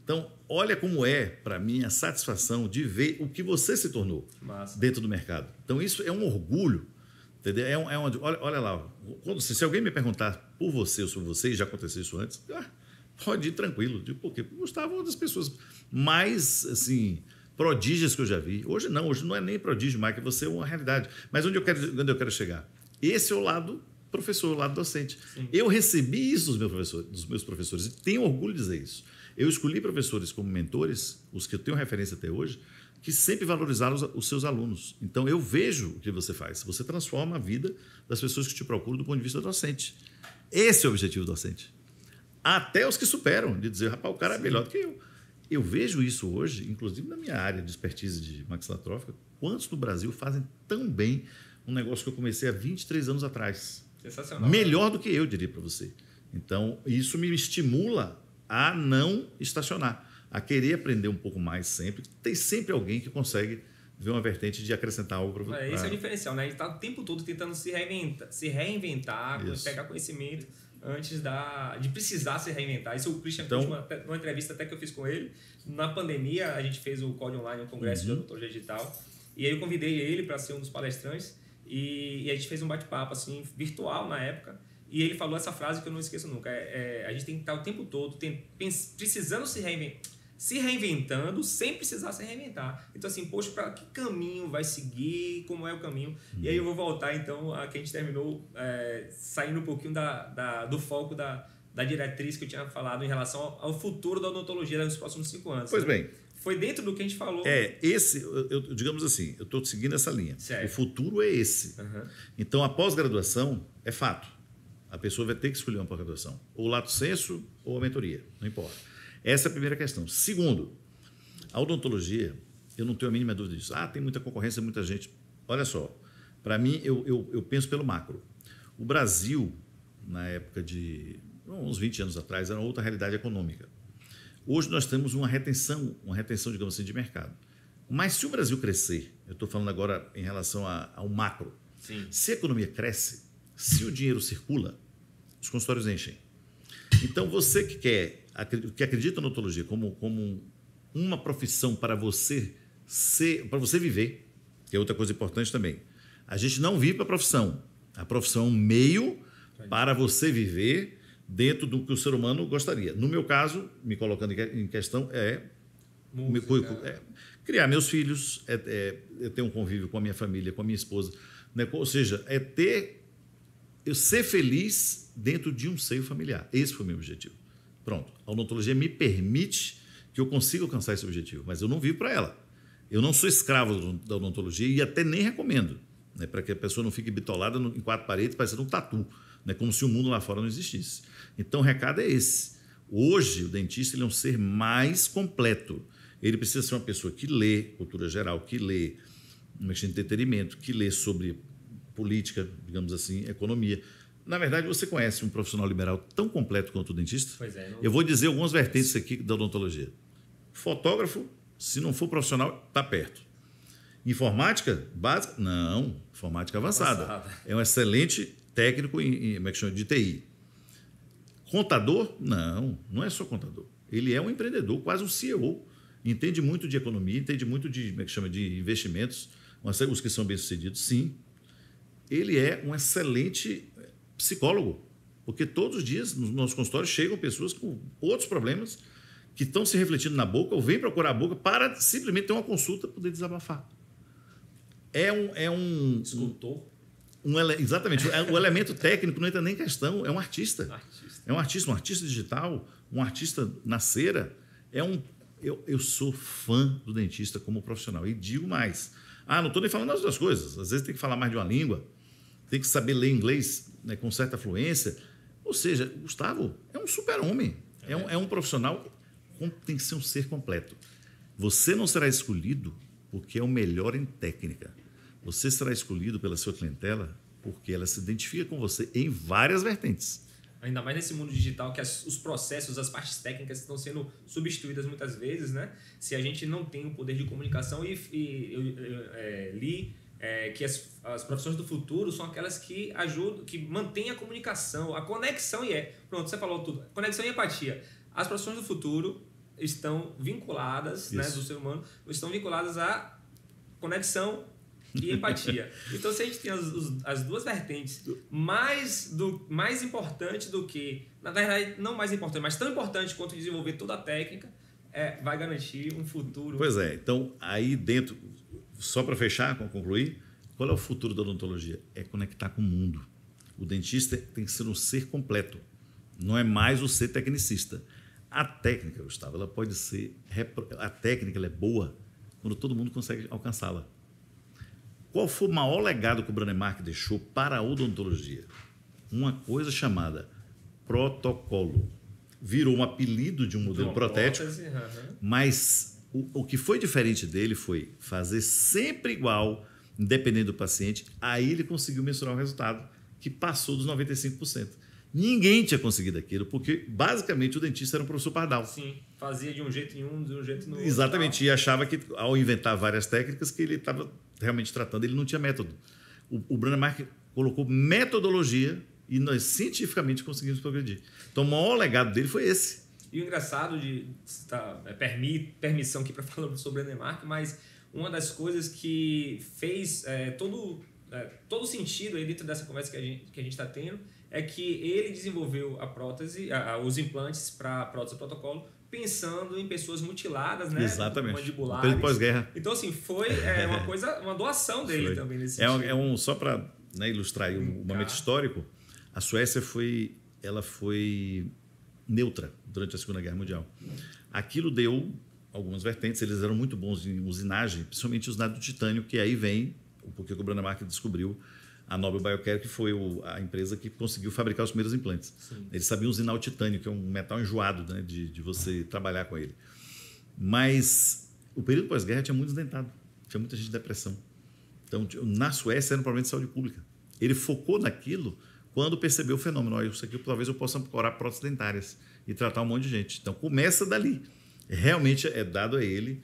Então, olha como é, para mim, a satisfação de ver o que você se tornou dentro do mercado. Então, isso é um orgulho, entendeu? Olha lá, se alguém me perguntar por você ou sobre você, e já aconteceu isso antes, pode ir tranquilo. Porque Gustavo é uma das pessoas mais, assim, prodígios que eu já vi. Hoje não é nem prodígio mais, que você é uma realidade. Mas onde eu quero chegar? Esse é o lado professor, o lado docente. Sim. Eu recebi isso dos meus professores e tenho orgulho de dizer isso. Eu escolhi professores como mentores, os que eu tenho referência até hoje, que sempre valorizaram os seus alunos. Então, eu vejo o que você faz. Você transforma a vida das pessoas que te procuram do ponto de vista docente. Esse é o objetivo docente. Até os que superam, de dizer, rapaz, o cara é melhor do que eu. Eu vejo isso hoje, inclusive na minha área de expertise de maxilatrófica, quantos no Brasil fazem tão bem um negócio que eu comecei há 23 anos atrás. Sensacional. Melhor do que eu, diria para você. Então, isso me estimula a não estacionar, a querer aprender um pouco mais sempre. Tem sempre alguém que consegue ver uma vertente de acrescentar algo para você. Esse é o diferencial, né? A gente está o tempo todo tentando se reinventar, pegar conhecimento antes de precisar se reinventar. Isso o Christian, numa entrevista até que eu fiz com ele, na pandemia, a gente fez o Code Online, um congresso de odontologia digital, e aí eu convidei ele para ser um dos palestrantes. E a gente fez um bate-papo assim, virtual na época, e ele falou essa frase que eu não esqueço nunca. A gente tem que estar o tempo todo precisando se reinventando sem precisar se reinventar. Então assim, poxa, para que caminho vai seguir, como é o caminho? E aí eu vou voltar então a que a gente terminou saindo um pouquinho do foco da diretriz que eu tinha falado em relação ao futuro da odontologia nos próximos 5 anos. Pois bem. Foi dentro do que a gente falou. Digamos assim, eu estou seguindo essa linha. Certo. O futuro é esse. Então, a pós-graduação é fato. A pessoa vai ter que escolher uma pós-graduação. Ou lato sensu ou a mentoria. Não importa. Essa é a primeira questão. Segundo, a odontologia, eu não tenho a mínima dúvida disso. Tem muita concorrência, muita gente. Olha só, para mim, eu penso pelo macro. O Brasil, na época de uns 20 anos atrás, era outra realidade econômica. Hoje nós temos uma retenção, digamos assim, de mercado. Mas se o Brasil crescer, eu estou falando agora em relação ao macro, Sim. se a economia cresce, se o dinheiro circula, os consultórios enchem. Então, você que acredita na odontologia como uma profissão para você viver, que é outra coisa importante também. A gente não vive para a profissão. A profissão é um meio para você viver dentro do que o ser humano gostaria. No meu caso, me colocando em questão, criar meus filhos, ter um convívio com a minha família, com a minha esposa. Né? Ou seja, eu ser feliz dentro de um seio familiar. Esse foi o meu objetivo. Pronto. A odontologia me permite que eu consiga alcançar esse objetivo, mas eu não vivo para ela. Eu não sou escravo da odontologia e até nem recomendo, né, para que a pessoa não fique bitolada em 4 paredes, parecendo um tatu, né, como se o mundo lá fora não existisse. Então, o recado é esse. Hoje, o dentista ele é um ser mais completo. Ele precisa ser uma pessoa que lê cultura geral, que lê entretenimento, que lê sobre política, digamos assim, economia. Na verdade, você conhece um profissional liberal tão completo quanto o dentista? Pois é. Eu vou dizer algumas vertentes aqui da odontologia. Fotógrafo, se não for profissional, está perto. Informática básica? Não. Informática avançada. É um excelente técnico de TI. Contador? Não é só contador. Ele é um empreendedor, quase um CEO. Entende muito de economia, entende muito de, de investimentos, os que são bem-sucedidos, sim. Ele é um excelente psicólogo, porque todos os dias nos nossos consultórios chegam pessoas com outros problemas que estão se refletindo na boca ou vêm procurar a boca para simplesmente ter uma consulta para poder desabafar. É um escultor. Exatamente. O elemento técnico não entra nem em questão. É um artista. É um artista digital, um artista na cera. Eu sou fã do dentista como profissional. E digo mais. Não estou nem falando das outras coisas. Às vezes tem que falar mais de uma língua, tem que saber ler inglês, né, com certa fluência. Ou seja, Gustavo é um super-homem. É um profissional, tem que ser um ser completo. Você não será escolhido porque é o melhor em técnica. Você será escolhido pela sua clientela porque ela se identifica com você em várias vertentes. Ainda mais nesse mundo digital que os processos, as partes técnicas estão sendo substituídas muitas vezes, né? Se a gente não tem o poder de comunicação eu li que as profissões do futuro são aquelas que ajudam, que mantêm a comunicação, a conexão pronto, você falou tudo, conexão e empatia. As profissões do futuro estão vinculadas, né, do ser humano, estão vinculadas à conexão e empatia. Então, se a gente tem as duas vertentes, mais importante do que, na verdade, não mais importante, mas tão importante quanto desenvolver toda a técnica, vai garantir um futuro. Pois é. Então, aí dentro, só para fechar, para concluir, qual é o futuro da odontologia? É conectar com o mundo. O dentista tem que ser um ser completo. Não é mais o ser tecnicista. A técnica, Gustavo, ela pode ser... A técnica ela é boa quando todo mundo consegue alcançá-la. Qual foi o maior legado que o Brånemark deixou para a odontologia? Uma coisa chamada protocolo. Virou um apelido de um modelo protético, mas o que foi diferente dele foi fazer sempre igual, independente do paciente. Aí ele conseguiu mensurar o resultado, que passou dos 95%. Ninguém tinha conseguido aquilo, porque basicamente o dentista era um professor pardal. Sim, fazia de um jeito em um, de um jeito no outro. Exatamente, e achava que ao inventar várias técnicas que ele estava realmente tratando, ele não tinha método. O Brånemark colocou metodologia e nós cientificamente conseguimos progredir. Então o maior legado dele foi esse. E o engraçado permissão aqui para falar sobre o Brånemark, mas uma das coisas que fez todo sentido aí dentro dessa conversa que a gente está tendo é que ele desenvolveu a prótese, os implantes para prótese protocolo, pensando em pessoas mutiladas, né? Exatamente. Mandibulares. Período pós-guerra. Então, assim, foi uma doação dele também nesse sentido. Só para ilustrar o momento histórico, a Suécia foi neutra durante a Segunda Guerra Mundial. Aquilo deu algumas vertentes, eles eram muito bons em usinagem, principalmente usinagem do titânio, que aí vem porque o Brånemark descobriu a Nobel Biocare, que foi a empresa que conseguiu fabricar os primeiros implantes. Sim. Eles sabiam usinar o titânio, que é um metal enjoado, né, de você trabalhar com ele. Mas o período pós-guerra tinha muito desdentado, tinha muita gente de depressão. Então, na Suécia era um problema de saúde pública. Ele focou naquilo quando percebeu o fenômeno. Olha, isso aqui talvez eu possa curar próteses dentárias e tratar um monte de gente. Então, começa dali. Realmente é dado a ele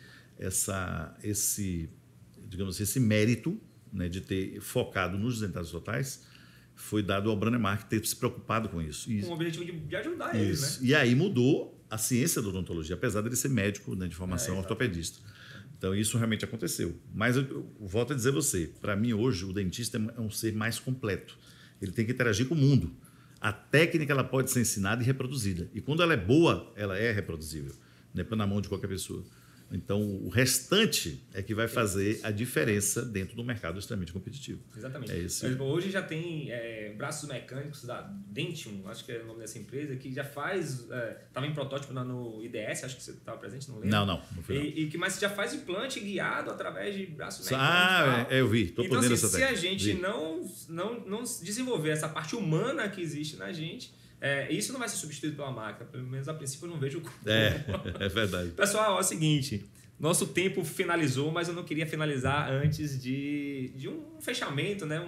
digamos assim, esse mérito, né, de ter focado nos dentários totais, foi dado ao Brånemark ter se preocupado com isso. Com o objetivo de ajudar eles, né? E aí mudou a ciência da odontologia, apesar dele ser médico, né, de formação ortopedista. Então, isso realmente aconteceu. Mas eu volto a dizer a você, para mim hoje o dentista é um ser mais completo. Ele tem que interagir com o mundo. A técnica ela pode ser ensinada e reproduzida. E quando ela é boa, ela é reproduzível, né, na mão de qualquer pessoa. Então, o restante é que vai fazer a diferença dentro do mercado extremamente competitivo. Exatamente. É esse. Hoje já tem braços mecânicos da Dentium, acho que é o nome dessa empresa, que já faz... Estava em protótipo no IDS, acho que você estava presente, não lembro. Não fui não. E que mais já faz implante guiado através de braços mecânicos. Eu vi. Estou então, podendo assim, essa técnica. Se a gente não desenvolver essa parte humana que existe na gente... isso não vai ser substituído pela máquina, pelo menos a princípio eu não vejo como. É verdade. Pessoal, é o seguinte, nosso tempo finalizou, mas eu não queria finalizar antes de um fechamento, né?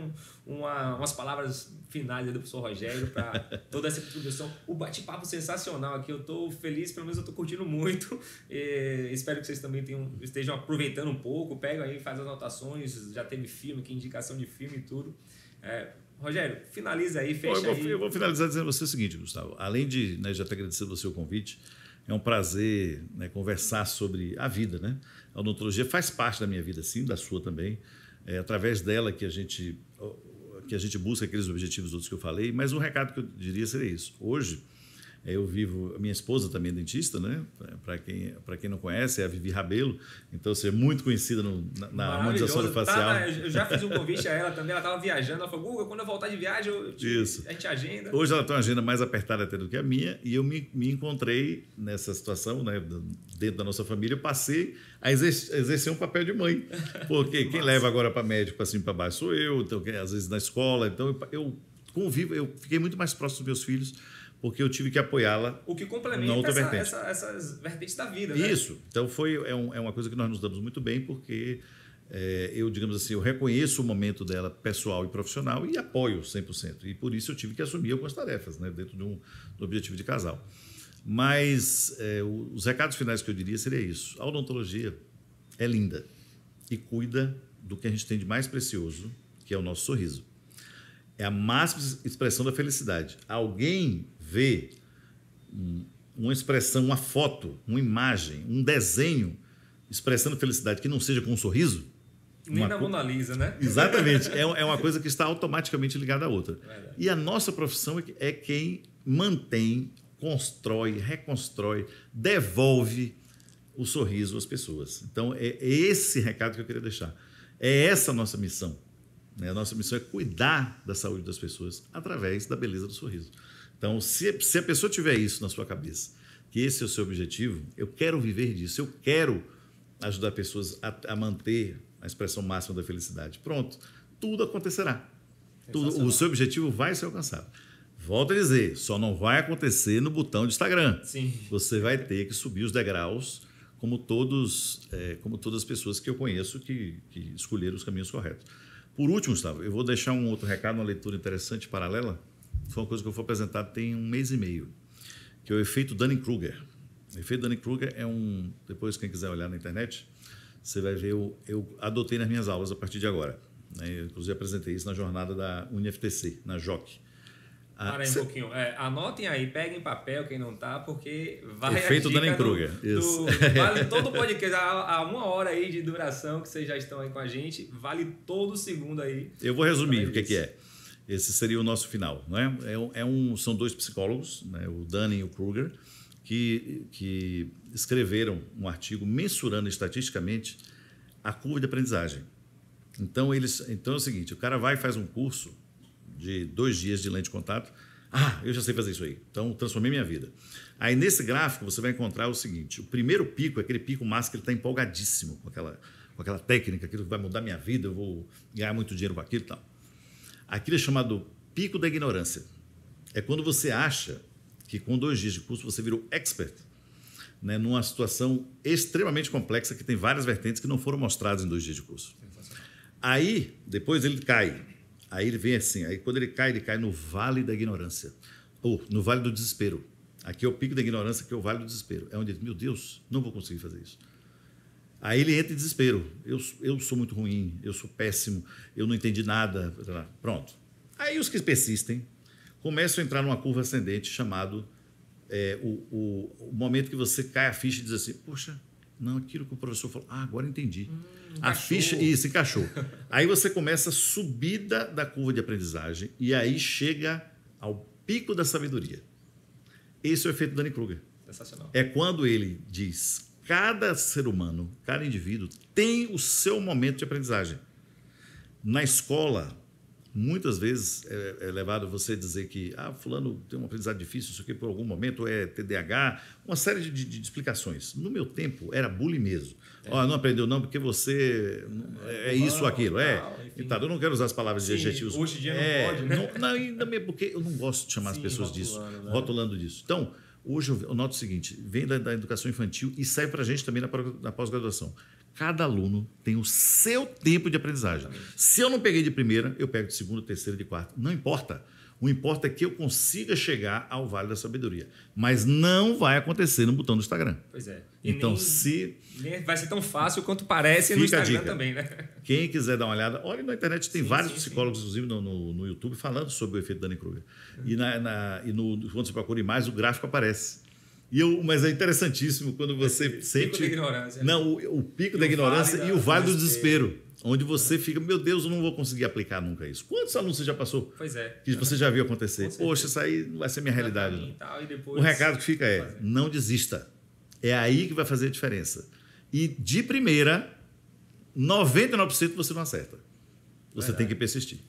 Umas palavras finais do professor Rogério para toda essa introdução. O bate-papo sensacional aqui, eu estou feliz, pelo menos eu estou curtindo muito. Espero que vocês também estejam aproveitando um pouco, pegam aí, faz as anotações, já teve filme, que indicação de filme e tudo. Rogério, finaliza aí, fecha aí. Eu vou finalizar dizendo a você o seguinte, Gustavo. Além de já ter agradecido você o convite, é um prazer, né, conversar sobre a vida, né? A odontologia faz parte da minha vida, sim, da sua também. É através dela que a gente busca aqueles objetivos outros que eu falei, mas o recado que eu diria seria isso. Hoje, eu vivo... Minha esposa também é dentista, né? Para quem não conhece, é a Vivi Rabelo. Então, você é muito conhecida na harmonização facial. Eu já fiz um convite a ela também. Ela estava viajando. Ela falou, Guga, quando eu voltar de viagem, a gente agenda. Hoje ela tem uma agenda mais apertada até do que a minha. E eu me encontrei nessa situação, né? Dentro da nossa família. Eu passei a exercer um papel de mãe. Porque quem leva agora para médico, para cima e para baixo, sou eu. Então, às vezes na escola. Então, eu convivo. Eu fiquei muito mais próximo dos meus filhos, porque eu tive que apoiá-la. O que complementa essas vertentes da vida, né? Isso. Então, é uma coisa que nós nos damos muito bem, porque eu, digamos assim, eu reconheço o momento dela pessoal e profissional e apoio 100%. E por isso eu tive que assumir algumas tarefas, né, dentro do objetivo de casal. Mas os recados finais que eu diria seria isso. A odontologia é linda e cuida do que a gente tem de mais precioso, que é o nosso sorriso. É a máxima expressão da felicidade. Alguém vê uma expressão, uma foto, uma imagem, um desenho expressando felicidade que não seja com um sorriso? Nem na Mona Lisa, né? Exatamente. É uma coisa que está automaticamente ligada à outra. Verdade. E a nossa profissão é quem mantém, constrói, reconstrói, devolve o sorriso às pessoas. Então, é esse recado que eu queria deixar. É essa a nossa missão. A nossa missão é cuidar da saúde das pessoas através da beleza do sorriso. Então, se a pessoa tiver isso na sua cabeça, que esse é o seu objetivo, eu quero viver disso, eu quero ajudar pessoas a manter a expressão máxima da felicidade. Pronto, tudo acontecerá. O seu objetivo vai ser alcançado. Volto a dizer, só não vai acontecer no botão de Instagram. Sim. Você vai ter que subir os degraus, como todas as pessoas que eu conheço que escolheram os caminhos corretos. Por último, Gustavo, eu vou deixar um outro recado, uma leitura interessante paralela. Foi uma coisa que eu fui apresentado tem 1 mês e meio, que é o efeito Dunning-Kruger. O efeito Dunning-Kruger é depois quem quiser olhar na internet, você vai ver, eu adotei nas minhas aulas a partir de agora. Né? Eu, inclusive, apresentei isso na jornada da UniFTC, na JOC. Para aí um pouquinho. Anotem aí, peguem papel quem não está, porque vai efeito Dunning-Kruger. Vale todo o podcast, há 1 hora aí de duração que vocês já estão aí com a gente, vale todo segundo aí. Eu vou resumir o que é. Esse seria o nosso final. Né? São 2 psicólogos, né? O Dunning e o Kruger, que escreveram um artigo mensurando estatisticamente a curva de aprendizagem. Então é o seguinte, o cara vai e faz um curso de 2 dias de lente de contato. Eu já sei fazer isso aí. Então, transformei minha vida. Aí, nesse gráfico, você vai encontrar o seguinte. O primeiro pico é aquele pico máximo que ele está empolgadíssimo com aquela técnica, aquilo que vai mudar minha vida, eu vou ganhar muito dinheiro com aquilo e tal. Aquilo é chamado pico da ignorância. É quando você acha que com 2 dias de curso você virou expert, né, numa situação extremamente complexa que tem várias vertentes que não foram mostradas em 2 dias de curso. Aí, depois ele cai. Aí ele vem assim, aí quando ele cai no vale da ignorância, ou no vale do desespero. Aqui é o pico da ignorância, que é o vale do desespero. É onde ele diz, meu Deus, não vou conseguir fazer isso. Aí ele entra em desespero. Eu sou muito ruim, eu sou péssimo, eu não entendi nada. Pronto. Aí os que persistem começam a entrar numa curva ascendente chamado o momento que você cai a ficha e diz assim, poxa, não, aquilo que o professor falou, agora entendi. A ficha, isso, encaixou. Aí você começa a subida da curva de aprendizagem e aí chega ao pico da sabedoria. Esse é o efeito Dunning-Kruger. Sensacional. É quando ele diz, cada ser humano, cada indivíduo tem o seu momento de aprendizagem. Na escola, muitas vezes é levado você dizer que fulano tem um aprendizado difícil, isso aqui por algum momento é TDAH, uma série de explicações. No meu tempo, era bullying mesmo. Não aprendeu não porque você é isso ou aquilo. Então, eu não quero usar as palavras de adjetivos. Hoje em dia não pode, né? Não, ainda mesmo porque eu não gosto de chamar as pessoas disso, rotulando disso. Então, hoje eu noto o seguinte, vem da educação infantil e sai para a gente também na pós-graduação. Cada aluno tem o seu tempo de aprendizagem. Se eu não peguei de primeira, eu pego de segunda, terceira, de quarta. Não importa. O importa é que eu consiga chegar ao Vale da Sabedoria. Mas não vai acontecer no botão do Instagram. Pois é. Então, nem vai ser tão fácil quanto parece no Instagram também, né? Quem quiser dar uma olhada, olha na internet, tem vários psicólogos, inclusive no YouTube, falando sobre o efeito Dunning-Kruger. E quando você procura mais, o gráfico aparece. Mas é interessantíssimo quando você sente... Pico da ignorância. Não, o pico da ignorância e o vale do desespero. Onde você fica, meu Deus, eu não vou conseguir aplicar nunca isso. Quantos alunos você já passou? Pois é. Que você já viu acontecer? Poxa, isso aí não vai ser minha realidade. Não. E depois... O recado que fica não desista. É aí que vai fazer a diferença. E de primeira, 99% você não acerta. Você tem que persistir.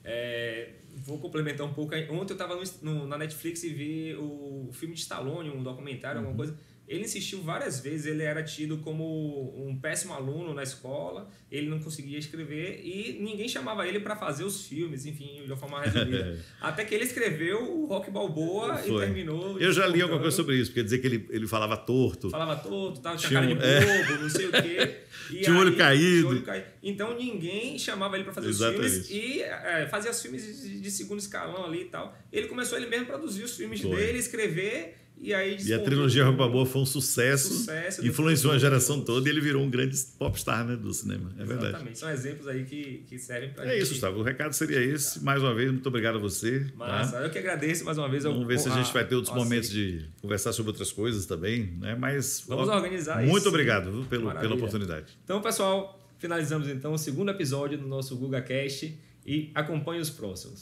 Vou complementar um pouco. Ontem eu estava na Netflix e vi o filme de Stallone, um documentário, alguma coisa. Ele insistiu várias vezes, ele era tido como um péssimo aluno na escola, ele não conseguia escrever e ninguém chamava ele para fazer os filmes, enfim, de uma forma resumida. Até que ele escreveu o Rocky Balboa e terminou. Eu já li alguma coisa sobre isso, quer dizer que ele falava torto. Tinha cara de bobo, não sei o quê. Tinha o olho caído. Então ninguém chamava ele para fazer os filmes e fazia os filmes de segundo escalão ali e tal. Ele começou ele mesmo a produzir os filmes dele, escrever. E a trilogia Rocky Balboa foi um sucesso influenciou a geração toda e ele virou um grande popstar, né, do cinema. É verdade. Exatamente. São exemplos aí que servem para gente. É isso, Gustavo. O recado seria esse. Mais uma vez, muito obrigado a você. Massa. Eu que agradeço mais uma vez. Vamos ver se a gente vai ter outros momentos de conversar sobre outras coisas também, né? Mas vamos organizar isso. Muito obrigado pela oportunidade. Então, pessoal, finalizamos então o segundo episódio do nosso GugaCast e acompanhe os próximos.